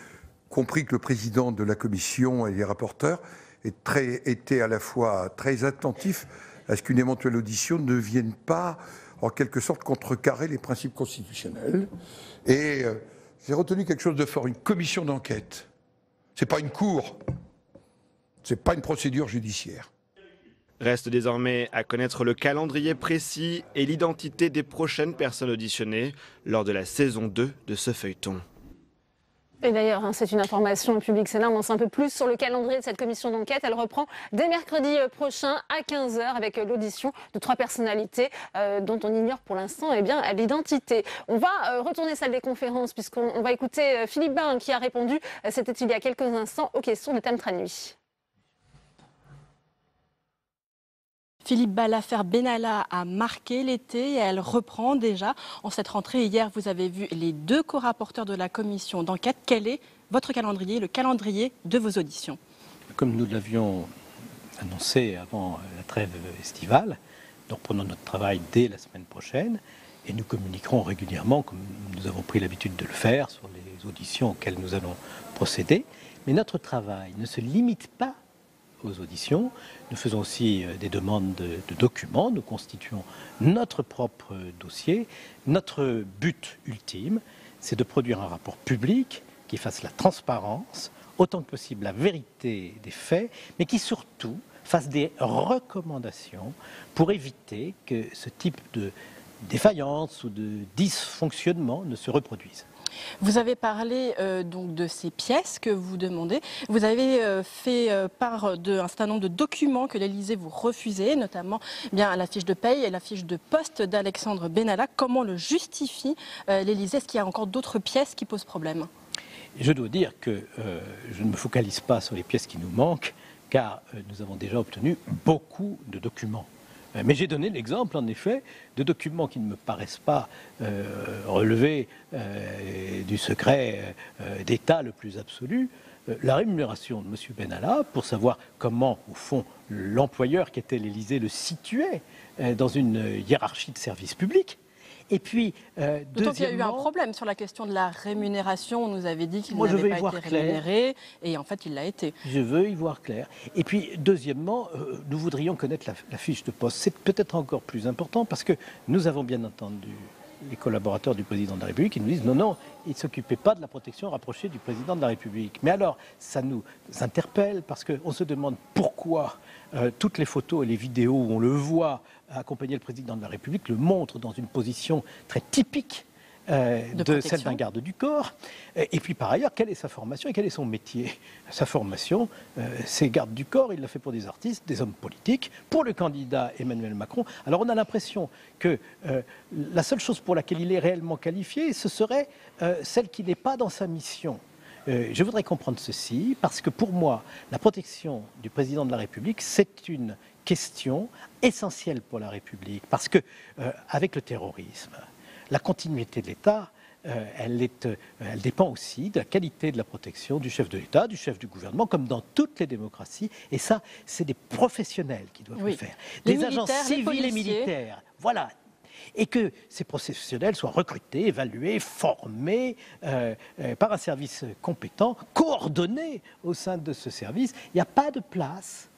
[SPEAKER 2] compris que le président de la commission et les rapporteurs étaient à la fois très attentifs à ce qu'une éventuelle audition ne vienne pas, en quelque sorte, contrecarrer les principes constitutionnels. Et j'ai retenu quelque chose de fort, une commission d'enquête. Ce n'est pas une cour, ce n'est pas une procédure judiciaire.
[SPEAKER 10] Reste désormais à connaître le calendrier précis et l'identité des prochaines personnes auditionnées lors de la saison 2 de ce feuilleton.
[SPEAKER 1] Et d'ailleurs, c'est une information au Public Sénat. On en sait un peu plus sur le calendrier de cette commission d'enquête. Elle reprend dès mercredi prochain à 15h avec l'audition de 3 personnalités dont on ignore pour l'instant l'identité. On va retourner salle des conférences puisqu'on va écouter Philippe Bas qui a répondu, c'était il y a quelques instants, aux questions de Tam Tranui.
[SPEAKER 3] Philippe Bas, l'affaire Benalla a marqué l'été et elle reprend déjà en cette rentrée. Hier, vous avez vu les 2 co-rapporteurs de la commission d'enquête. Quel est votre calendrier, le calendrier de vos auditions?
[SPEAKER 6] Comme nous l'avions annoncé avant la trêve estivale, nous reprenons notre travail dès la semaine prochaine et nous communiquerons régulièrement, comme nous avons pris l'habitude de le faire, sur les auditions auxquelles nous allons procéder. Mais notre travail ne se limite pas aux auditions. Nous faisons aussi des demandes de documents. Nous constituons notre propre dossier. Notre but ultime, c'est de produire un rapport public qui fasse la transparence, autant que possible la vérité des faits, mais qui surtout fasse des recommandations pour éviter que ce type de défaillance ou de dysfonctionnement ne se reproduise.
[SPEAKER 3] Vous avez parlé donc de ces pièces que vous demandez. Vous avez fait part d'un certain nombre de documents que l'Élysée vous refusait, notamment bien la fiche de paye et la fiche de poste d'Alexandre Benalla. Comment le justifie l'Élysée? Est-ce qu'il y a encore d'autres pièces qui posent problème?
[SPEAKER 6] Je dois dire que je ne me focalise pas sur les pièces qui nous manquent, car nous avons déjà obtenu beaucoup de documents. Mais j'ai donné l'exemple, en effet, de documents qui ne me paraissent pas relever du secret d'État le plus absolu. La rémunération de M. Benalla, pour savoir comment, au fond, l'employeur qui était l'Élysée le situait dans une hiérarchie de services publics. Et puis,
[SPEAKER 3] d'autant qu'il y a eu un problème sur la question de la rémunération. On nous avait dit qu'il n'avait pas été rémunéré, et en fait, il l'a été.
[SPEAKER 6] Je veux y voir clair. Et puis, deuxièmement, nous voudrions connaître la fiche de poste. C'est peut-être encore plus important parce que nous avons bien entendu les collaborateurs du président de la République qui nous disent non, il ne s'occupait pas de la protection rapprochée du président de la République. Mais alors, ça nous interpelle parce qu'on se demande pourquoi toutes les photos et les vidéos où on le voit accompagner le président de la République le montrent dans une position très typique de celle d'un garde du corps. Et puis par ailleurs, quelle est sa formation et quel est son métier? Sa formation, c'est garde du corps, il l'a fait pour des artistes, des hommes politiques, pour le candidat Emmanuel Macron. Alors on a l'impression que la seule chose pour laquelle il est réellement qualifié, ce serait celle qui n'est pas dans sa mission. Je voudrais comprendre ceci, parce que pour moi, la protection du président de la République, c'est une question essentielle pour la République. Parce que, avec le terrorisme, la continuité de l'État, elle dépend aussi de la qualité de la protection du chef de l'État, du chef du gouvernement, comme dans toutes les démocraties. Et ça, c'est des professionnels qui doivent le faire. Des agents civils et militaires. Voilà. Et que ces professionnels soient recrutés, évalués, formés par un service compétent, coordonné au sein de ce service. Il n'y a pas de place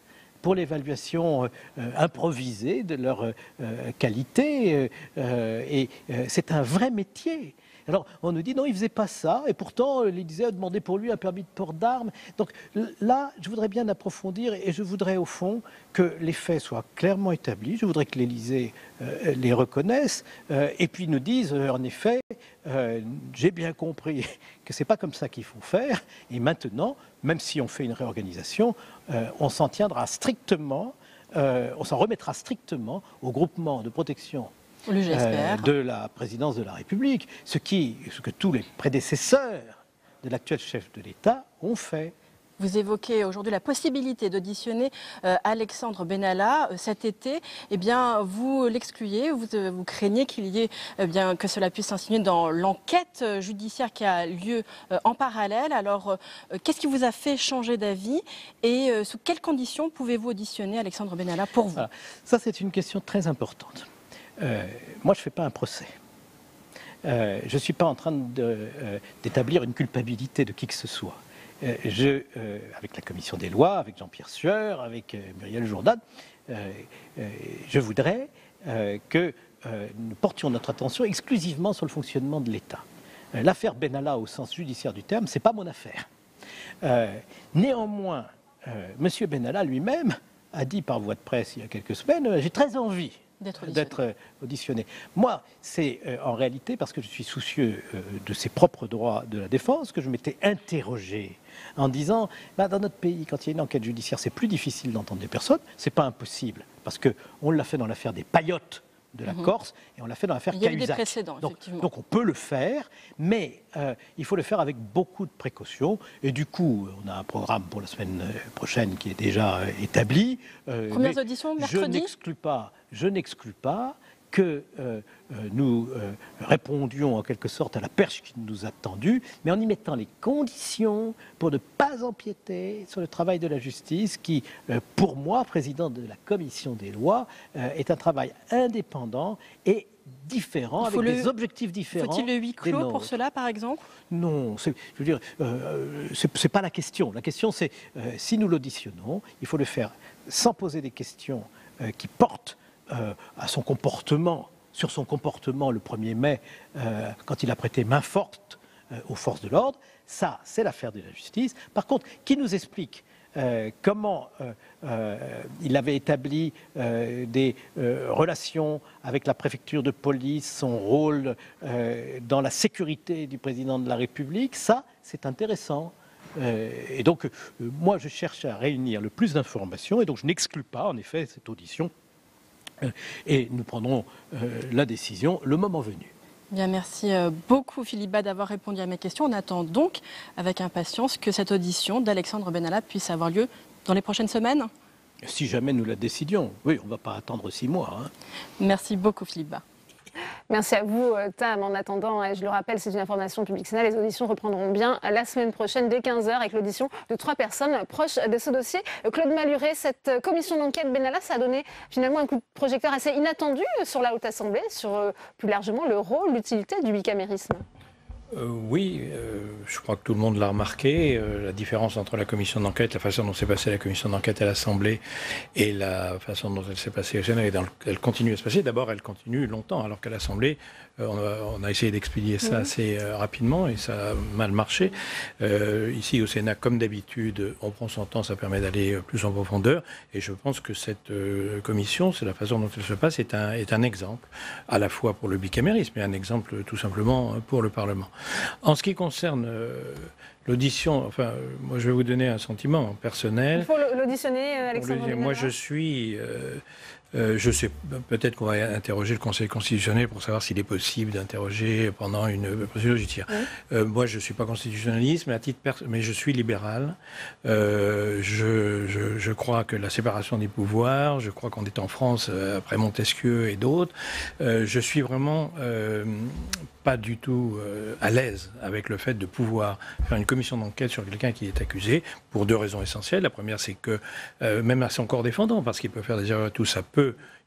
[SPEAKER 6] pour l'évaluation improvisée de leur qualité. Et c'est un vrai métier.
[SPEAKER 11] Alors on nous dit non, il ne faisait pas ça, et pourtant l'Élysée a demandé pour lui un permis de port d'armes. Donc là, je voudrais bien approfondir, et je voudrais au fond que les faits soient clairement établis. Je voudrais que l'Élysée les reconnaisse, et puis nous dise en effet, j'ai bien compris que c'est pas comme ça qu'il faut faire, et maintenant, même si on fait une réorganisation, on s'en tiendra strictement, on s'en remettra strictement au groupement de protection de la présidence de la République, ce que tous les prédécesseurs de l'actuel chef de l'État ont fait.
[SPEAKER 3] Vous évoquez aujourd'hui la possibilité d'auditionner Alexandre Benalla cet été. Eh bien, vous l'excluez, vous craignez qu'il y ait, que cela puisse s'insinuer dans l'enquête judiciaire qui a lieu en parallèle. Alors, qu'est-ce qui vous a fait changer d'avis et sous quelles conditions pouvez-vous auditionner Alexandre Benalla pour vous?
[SPEAKER 11] Voilà. Ça, c'est une question très importante. Moi, je ne fais pas un procès. Je ne suis pas en train d'établir une culpabilité de qui que ce soit. Avec la commission des lois, avec Jean-Pierre Sueur, avec Muriel Jourdan, je voudrais que nous portions notre attention exclusivement sur le fonctionnement de l'État. L'affaire Benalla, au sens judiciaire du terme, ce n'est pas mon affaire. Néanmoins, M. Benalla lui-même a dit par voie de presse il y a quelques semaines, j'ai très envie d'être auditionné. Moi, c'est en réalité parce que je suis soucieux de ses propres droits de la défense que je m'étais interrogé en disant, dans notre pays, quand il y a une enquête judiciaire, c'est plus difficile d'entendre des personnes, c'est pas impossible, parce qu'on l'a fait dans l'affaire des paillotes de la Corse, et on l'a fait dans l'affaire Cahuzac.
[SPEAKER 3] Il y a eu des précédents, effectivement.
[SPEAKER 11] Donc on peut le faire, mais il faut le faire avec beaucoup de précautions. Et du coup, on a un programme pour la semaine prochaine qui est déjà établi.
[SPEAKER 3] Premières auditions mercredi.
[SPEAKER 11] Je n'exclus pas que nous répondions en quelque sorte à la perche qui nous a tendue, mais en y mettant les conditions pour ne pas empiéter sur le travail de la justice qui, pour moi, président de la commission des lois, est un travail indépendant et différent, avec des objectifs différents.
[SPEAKER 3] Faut-il le huis clos pour cela, par exemple?
[SPEAKER 11] Non, je veux dire, c'est pas la question. La question, c'est si nous l'auditionnons, il faut le faire sans poser des questions qui portent à son comportement, sur son comportement le 1er mai, quand il a prêté main forte aux forces de l'ordre. Ça, c'est l'affaire de la justice. Par contre, qui nous explique comment il avait établi des relations avec la préfecture de police, son rôle dans la sécurité du président de la République, ça, c'est intéressant. Et donc, moi, je cherche à réunir le plus d'informations, et donc je n'exclus pas, en effet, cette audition. Et nous prendrons la décision le moment venu.
[SPEAKER 3] Bien, merci beaucoup Philippe Bas d'avoir répondu à mes questions. On attend donc avec impatience que cette audition d'Alexandre Benalla puisse avoir lieu dans les prochaines semaines.
[SPEAKER 11] Si jamais nous la décidions. Oui, on ne va pas attendre 6 mois. Hein.
[SPEAKER 3] Merci beaucoup Philippe Bas.
[SPEAKER 1] Merci à vous, Tam. En attendant, je le rappelle, c'est une information publique Sénat. Les auditions reprendront bien la semaine prochaine dès 15h avec l'audition de 3 personnes proches de ce dossier. Claude Malhuret, cette commission d'enquête Benalla, ça a donné finalement un coup de projecteur assez inattendu sur la Haute Assemblée, sur plus largement le rôle, l'utilité du bicamérisme.
[SPEAKER 6] Oui, je crois que tout le monde l'a remarqué, la différence entre la commission d'enquête, la façon dont s'est passée la commission d'enquête à l'Assemblée et la façon dont elle s'est passée au Sénat, et elle continue à se passer. D'abord, elle continue longtemps, alors qu'à l'Assemblée, on a essayé d'expédier ça assez rapidement et ça a mal marché. Ici, au Sénat, comme d'habitude, on prend son temps, ça permet d'aller plus en profondeur. Et je pense que cette commission, c'est la façon dont elle se passe, est un exemple, à la fois pour le bicamérisme et un exemple tout simplement pour le Parlement. En ce qui concerne l'audition, moi je vais vous donner un sentiment personnel.
[SPEAKER 1] Il faut l'auditionner, Alexandre Benalla.
[SPEAKER 6] Moi je sais, peut-être qu'on va interroger le Conseil constitutionnel pour savoir s'il est possible d'interroger pendant une procédure judiciaire. Oui. Moi, je ne suis pas constitutionnaliste, mais je suis libéral. Je crois que la séparation des pouvoirs, je crois qu'on est en France après Montesquieu et d'autres. Je suis vraiment pas du tout à l'aise avec le fait de pouvoir faire une commission d'enquête sur quelqu'un qui est accusé pour 2 raisons essentielles. La première, c'est que même à son corps défendant, parce qu'il peut faire des erreurs et tout,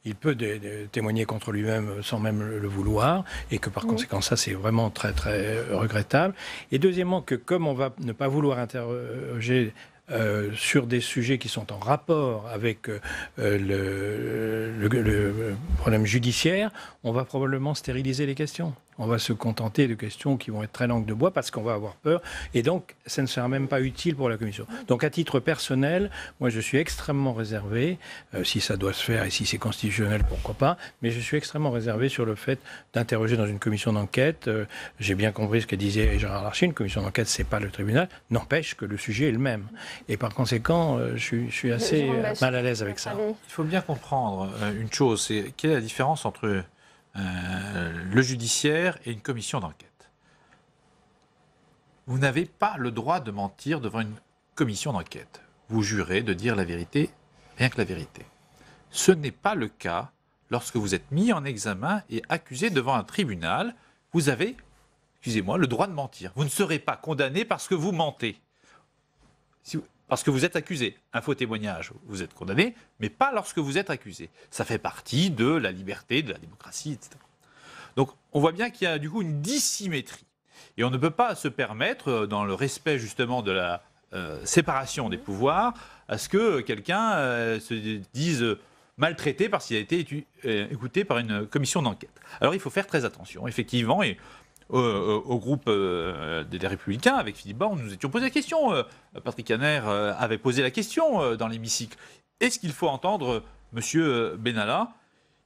[SPEAKER 6] il peut témoigner contre lui-même sans même le vouloir, et que par conséquent, ça, c'est vraiment très, très regrettable. Et deuxièmement, que comme on va ne pas vouloir interroger sur des sujets qui sont en rapport avec le problème judiciaire, on va probablement stériliser les questions. On va se contenter de questions qui vont être très langue de bois parce qu'on va avoir peur. Et donc, ça ne sera même pas utile pour la Commission. Donc, à titre personnel, moi, je suis extrêmement réservé, si ça doit se faire et si c'est constitutionnel, pourquoi pas, mais je suis extrêmement réservé sur le fait d'interroger dans une commission d'enquête. J'ai bien compris ce que disait Gérard Larcher, une commission d'enquête, c'est pas le tribunal. N'empêche que le sujet est le même. Et par conséquent, je suis assez mal à l'aise avec ça.
[SPEAKER 7] Il faut bien comprendre une chose, c'est quelle est la différence entre le judiciaire et une commission d'enquête. Vous n'avez pas le droit de mentir devant une commission d'enquête. Vous jurez de dire la vérité, rien que la vérité. Ce n'est pas le cas lorsque vous êtes mis en examen et accusé devant un tribunal. Vous avez, excusez-moi, le droit de mentir. Vous ne serez pas condamné parce que vous mentez. Parce que vous êtes accusé. Un faux témoignage, vous êtes condamné, mais pas lorsque vous êtes accusé. Ça fait partie de la liberté, de la démocratie, etc. Donc, on voit bien qu'il y a du coup une dissymétrie. Et on ne peut pas se permettre, dans le respect justement de la séparation des pouvoirs, à ce que quelqu'un se dise maltraité parce qu'il a été écouté par une commission d'enquête. Alors, il faut faire très attention, effectivement, et au groupe des Républicains, avec Philippe Bas, nous étions posé la question. Patrick Kanner avait posé la question dans l'hémicycle. Est-ce qu'il faut entendre M. Benalla ?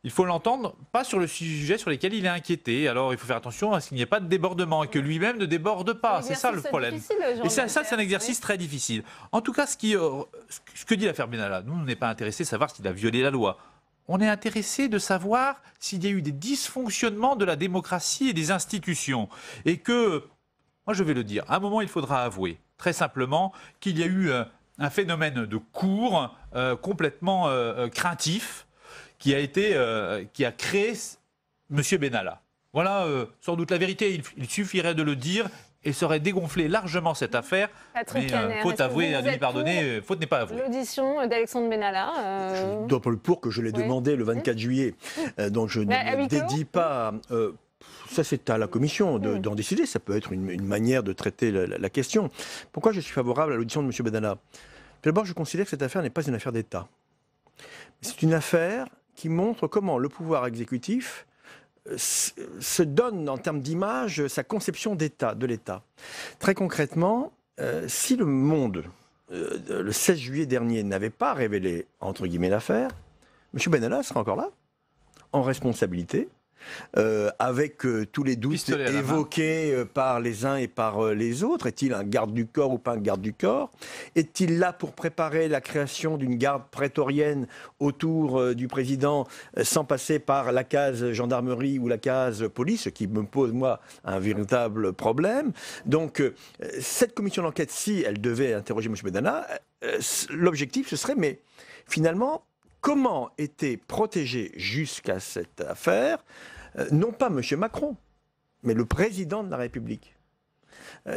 [SPEAKER 7] Il faut l'entendre, pas sur le sujet sur lequel il est inquiété. Alors, il faut faire attention à ce qu'il n'y ait pas de débordement et que lui-même ne déborde pas. C'est ça le problème. Et ça, c'est un exercice très difficile. En tout cas, ce que dit l'affaire Benalla, nous, on n'est pas intéressés de savoir s'il a violé la loi. On est intéressé de savoir s'il y a eu des dysfonctionnements de la démocratie et des institutions. Et que, moi je vais le dire, à un moment il faudra avouer, très simplement, qu'il y a eu un phénomène de cours complètement craintif qui a créé M. Benalla. Voilà sans doute la vérité, il suffirait de le dire. Et ça aurait dégonflé largement cette affaire.
[SPEAKER 1] Patrick
[SPEAKER 7] mais
[SPEAKER 1] Kanner,
[SPEAKER 7] faute avouée, à lui pardonner, faute n'est pas avouée.
[SPEAKER 1] L'audition d'Alexandre Benalla.
[SPEAKER 8] Je dois pas le pour que je l'ai demandé le 24 juillet. Donc je ne me dédie pas. Ça, c'est à la commission d'en décider. Ça peut être une manière de traiter la question. Pourquoi je suis favorable à l'audition de M. Benalla ? D'abord, je considère que cette affaire n'est pas une affaire d'État. C'est une affaire qui montre comment le pouvoir exécutif se donne en termes d'image sa conception d'État, de l'État. Très concrètement, si le Monde, le 16 juillet dernier, n'avait pas révélé, entre guillemets, l'affaire, M. Benalla serait encore là, en responsabilité, avec tous les doutes évoqués par les uns et par les autres. Est-il un garde du corps ou pas un garde du corps ? Est-il là pour préparer la création d'une garde prétorienne autour du président sans passer par la case gendarmerie ou la case police, ce qui me pose, moi, un véritable problème. Donc, cette commission d'enquête, si elle devait interroger M. Benalla, l'objectif, ce serait, mais finalement, comment était protégé jusqu'à cette affaire, non pas M. Macron, mais le président de la République.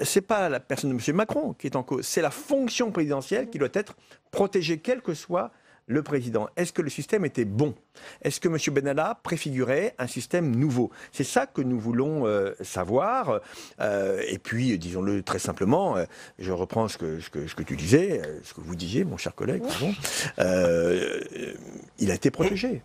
[SPEAKER 8] Ce n'est pas la personne de M. Macron qui est en cause, c'est la fonction présidentielle qui doit être protégée, quel que soit le président. Est-ce que le système était bon ? Est-ce que M. Benalla préfigurait un système nouveau ? C'est ça que nous voulons savoir. Et puis, disons-le très simplement, je reprends ce que tu disais, ce que vous disiez, mon cher collègue, pardon. Il a été protégé.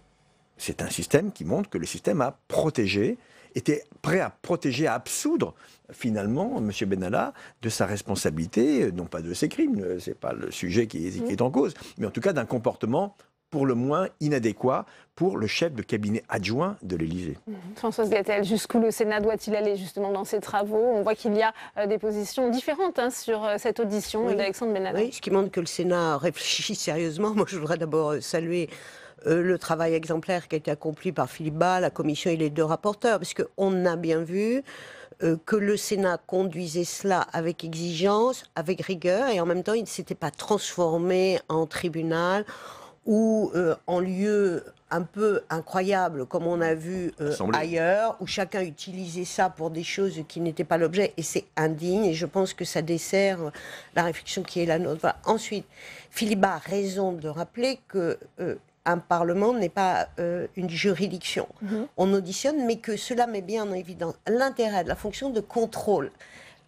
[SPEAKER 8] C'est un système qui montre que le système a protégé, était prêt à protéger, à absoudre finalement M. Benalla de sa responsabilité, non pas de ses crimes, ce n'est pas le sujet qui est en cause, mais en tout cas d'un comportement pour le moins inadéquat pour le chef de cabinet adjoint de l'Élysée.
[SPEAKER 1] Françoise Gatel, jusqu'où le Sénat doit-il aller justement dans ses travaux ? On voit qu'il y a des positions différentes sur cette audition d'Alexandre Benalla.
[SPEAKER 5] Oui, ce qui montre que le Sénat réfléchit sérieusement. Moi, je voudrais d'abord saluer le travail exemplaire qui a été accompli par Philippe Bas, la Commission et les deux rapporteurs, parce qu'on a bien vu que le Sénat conduisait cela avec exigence, avec rigueur, et en même temps, il ne s'était pas transformé en tribunal ou en lieu un peu incroyable, comme on a vu ailleurs, où chacun utilisait ça pour des choses qui n'étaient pas l'objet, et c'est indigne, et je pense que ça dessert la réflexion qui est la nôtre. Voilà. Ensuite, Philippe Bas a raison de rappeler que un Parlement n'est pas une juridiction. On auditionne, mais que cela met bien en évidence l'intérêt de la fonction de contrôle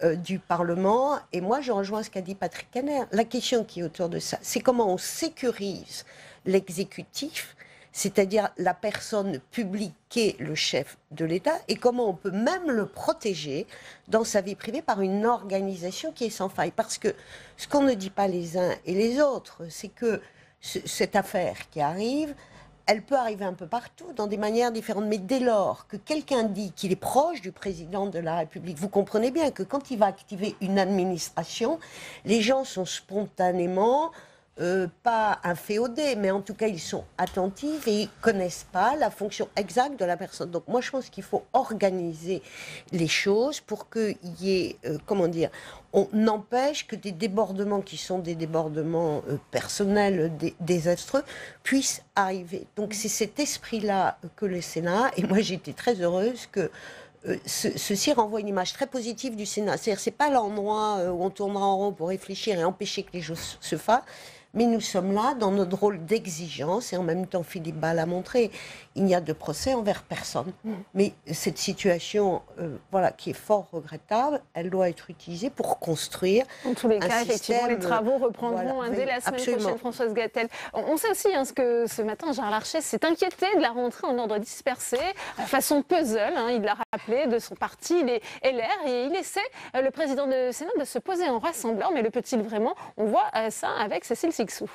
[SPEAKER 5] du Parlement. Et moi, je rejoins ce qu'a dit Patrick Kanner. La question qui est autour de ça, c'est comment on sécurise l'exécutif c'est-à-dire la personne publique qu'est le chef de l'État, et comment on peut même le protéger dans sa vie privée par une organisation qui est sans faille. Parce que ce qu'on ne dit pas les uns et les autres, c'est que cette affaire qui arrive, elle peut arriver un peu partout, dans des manières différentes. Mais dès lors que quelqu'un dit qu'il est proche du président de la République, vous comprenez bien que quand il va activer une administration, les gens sont spontanément, pas inféodés, mais en tout cas ils sont attentifs et ils ne connaissent pas la fonction exacte de la personne. Donc moi je pense qu'il faut organiser les choses pour qu'il y ait, on empêche que des débordements qui sont des débordements personnels, désastreux, puissent arriver. Donc c'est cet esprit-là que le Sénat, et moi j'ai été très heureuse que ceci renvoie une image très positive du Sénat. C'est-à-dire c'est pas l'endroit où on tournera en rond pour réfléchir et empêcher que les choses se fassent, mais nous sommes là dans notre rôle d'exigence, et en même temps, Philippe Bas l'a montré, il n'y a de procès envers personne. Mais cette situation, qui est fort regrettable, elle doit être utilisée pour construire.
[SPEAKER 1] En tous les cas, effectivement, les travaux reprendront dès la semaine prochaine, Françoise Gatel. On sait aussi que ce matin, Gérard Larcher s'est inquiété de la rentrée en ordre dispersé, façon puzzle, il l'a rappelé, de son parti, les LR, et il essaie, le président du Sénat, de se poser en rassembleur, mais le peut-il vraiment? On voit ça avec Cécile Cixous.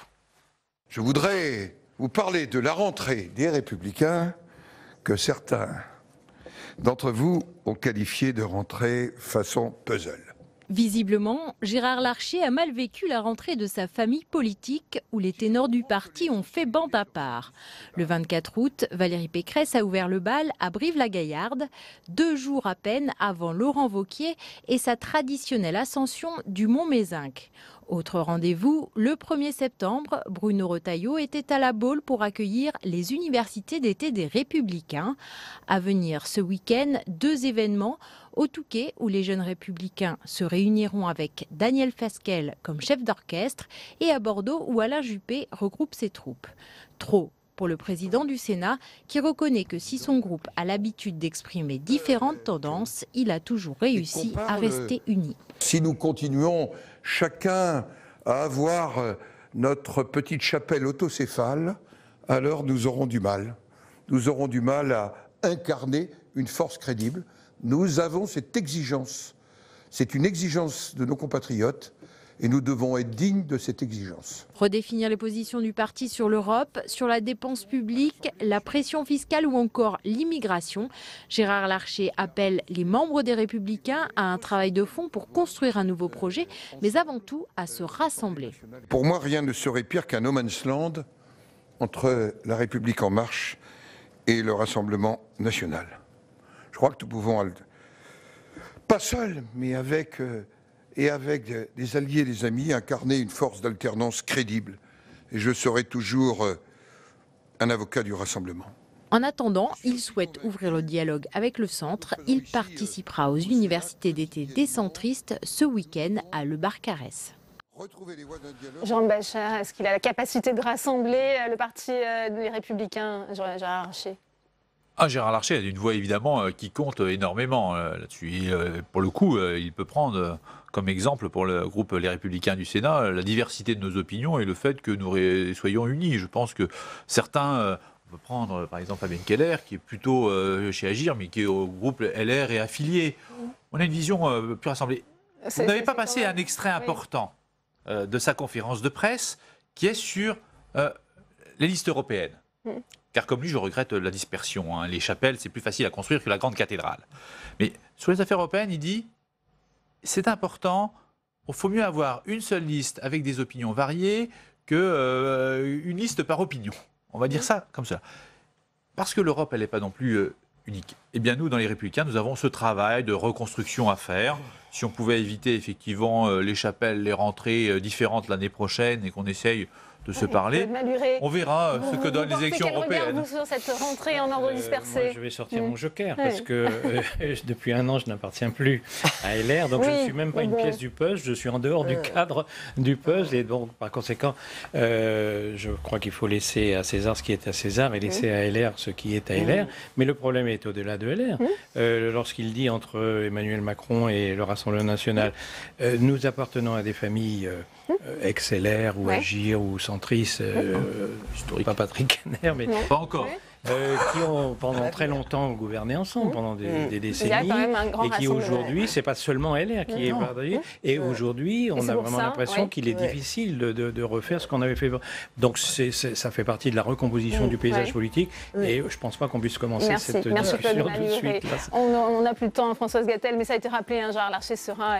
[SPEAKER 2] Je voudrais vous parler de la rentrée des Républicains que certains d'entre vous ont qualifié de rentrée façon puzzle.
[SPEAKER 12] Visiblement, Gérard Larcher a mal vécu la rentrée de sa famille politique où les ténors du parti ont fait bande à part. Le 24 août, Valérie Pécresse a ouvert le bal à Brive-la-Gaillarde, 2 jours à peine avant Laurent Wauquiez et sa traditionnelle ascension du Mont Mézinc. Autre rendez-vous, le 1er septembre, Bruno Retailleau était à la Baule pour accueillir les universités d'été des Républicains. À venir ce week-end, 2 événements. Au Touquet, où les jeunes républicains se réuniront avec Daniel Fasquelle comme chef d'orchestre, et à Bordeaux, où Alain Juppé regroupe ses troupes. Trop pour le président du Sénat, qui reconnaît que si son groupe a l'habitude d'exprimer différentes tendances, il a toujours réussi à rester uni.
[SPEAKER 2] Si nous continuons chacun à avoir notre petite chapelle autocéphale, alors nous aurons du mal. Nous aurons du mal à incarner une force crédible. Nous avons cette exigence. C'est une exigence de nos compatriotes et nous devons être dignes de cette exigence.
[SPEAKER 12] Redéfinir les positions du parti sur l'Europe, sur la dépense publique, la pression fiscale ou encore l'immigration. Gérard Larcher appelle les membres des Républicains à un travail de fond pour construire un nouveau projet, mais avant tout à se rassembler.
[SPEAKER 2] Pour moi, rien ne serait pire qu'un no man's land entre la République en marche et le Rassemblement national. Je crois que nous pouvons, pas seuls, mais avec des alliés, des amis, incarner une force d'alternance crédible. Et je serai toujours un avocat du rassemblement.
[SPEAKER 12] En attendant, il souhaite ouvrir le dialogue avec le centre. Il participera aux universités d'été des centristes ce week-end à Le Barcarès.
[SPEAKER 1] Jean Bachelard, est-ce qu'il a la capacité de rassembler le parti des Républicains, Gérard Larcher?
[SPEAKER 7] Gérard Larcher a une voix évidemment qui compte énormément là-dessus. Pour le coup, il peut prendre comme exemple pour le groupe Les Républicains du Sénat la diversité de nos opinions et le fait que nous soyons unis. Je pense que certains, on peut prendre par exemple Fabienne Keller, qui est plutôt chez Agir, mais qui est au groupe LR et affilié. On a une vision plus rassemblée. Vous n'avez pas passé un extrait important de sa conférence de presse qui est sur les listes européennes. Car comme lui, je regrette la dispersion. Les chapelles, c'est plus facile à construire que la grande cathédrale. Mais sur les affaires européennes, il dit c'est important, il faut mieux avoir une seule liste avec des opinions variées qu'une liste par opinion. On va dire ça comme ça. Parce que l'Europe, elle n'est pas non plus unique. Eh bien, nous, dans les Républicains, nous avons ce travail de reconstruction à faire. Si on pouvait éviter effectivement les chapelles, les rentrées différentes l'année prochaine et qu'on essaye de se parler, on verra ce que donnent les élections européennes.
[SPEAKER 1] Vous sur cette rentrée en ordre dispersé?
[SPEAKER 6] Moi, je vais sortir mon joker, parce que depuis un an, je n'appartiens plus à LR, donc je ne suis même pas une pièce du puzzle, je suis en dehors du cadre du puzzle, et donc par conséquent, je crois qu'il faut laisser à César ce qui est à César et laisser à LR ce qui est à LR, mais le problème est au-delà de LR. Lorsqu'il dit entre Emmanuel Macron et le Rassemblement national, nous appartenons à des familles ex-LR ou
[SPEAKER 1] Ouais.
[SPEAKER 6] Agir ou Centris, pas Patrick Kanner, mais
[SPEAKER 7] Pas encore.
[SPEAKER 6] qui ont pendant très longtemps gouverné ensemble, pendant des
[SPEAKER 1] Il y a
[SPEAKER 6] décennies,
[SPEAKER 1] quand même un grand
[SPEAKER 6] et qui
[SPEAKER 1] rassemblement.
[SPEAKER 6] aujourd'hui, c'est pas seulement LR qui est partagé, et aujourd'hui, on
[SPEAKER 1] c'est
[SPEAKER 6] a
[SPEAKER 1] pour
[SPEAKER 6] vraiment
[SPEAKER 1] ça,
[SPEAKER 6] l'impression
[SPEAKER 1] ouais.
[SPEAKER 6] qu'il est difficile de refaire ce qu'on avait fait. Donc ça fait partie de la recomposition du paysage politique, et je pense pas qu'on puisse commencer cette
[SPEAKER 1] Merci Claude
[SPEAKER 6] discussion tout de
[SPEAKER 1] Malhuret.
[SPEAKER 6] suite. Là.
[SPEAKER 1] On n'a plus de temps, Françoise Gattel, mais ça a été rappelé, Gérard Larcher sera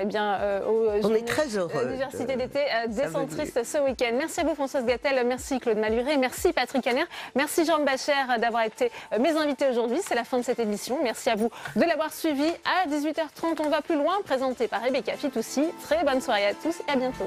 [SPEAKER 5] On est très heureux.
[SPEAKER 1] L'université d'été des centristes ce week-end. Merci à vous Françoise Gattel, merci Claude Malhuret, merci Patrick Kanner, merci Jean Bachère d'avoir été mes invités aujourd'hui. C'est la fin de cette édition. Merci à vous de l'avoir suivi. À 18h30, on va plus loin, présenté par Rebecca Fitoussi. Très bonne soirée à tous et à bientôt.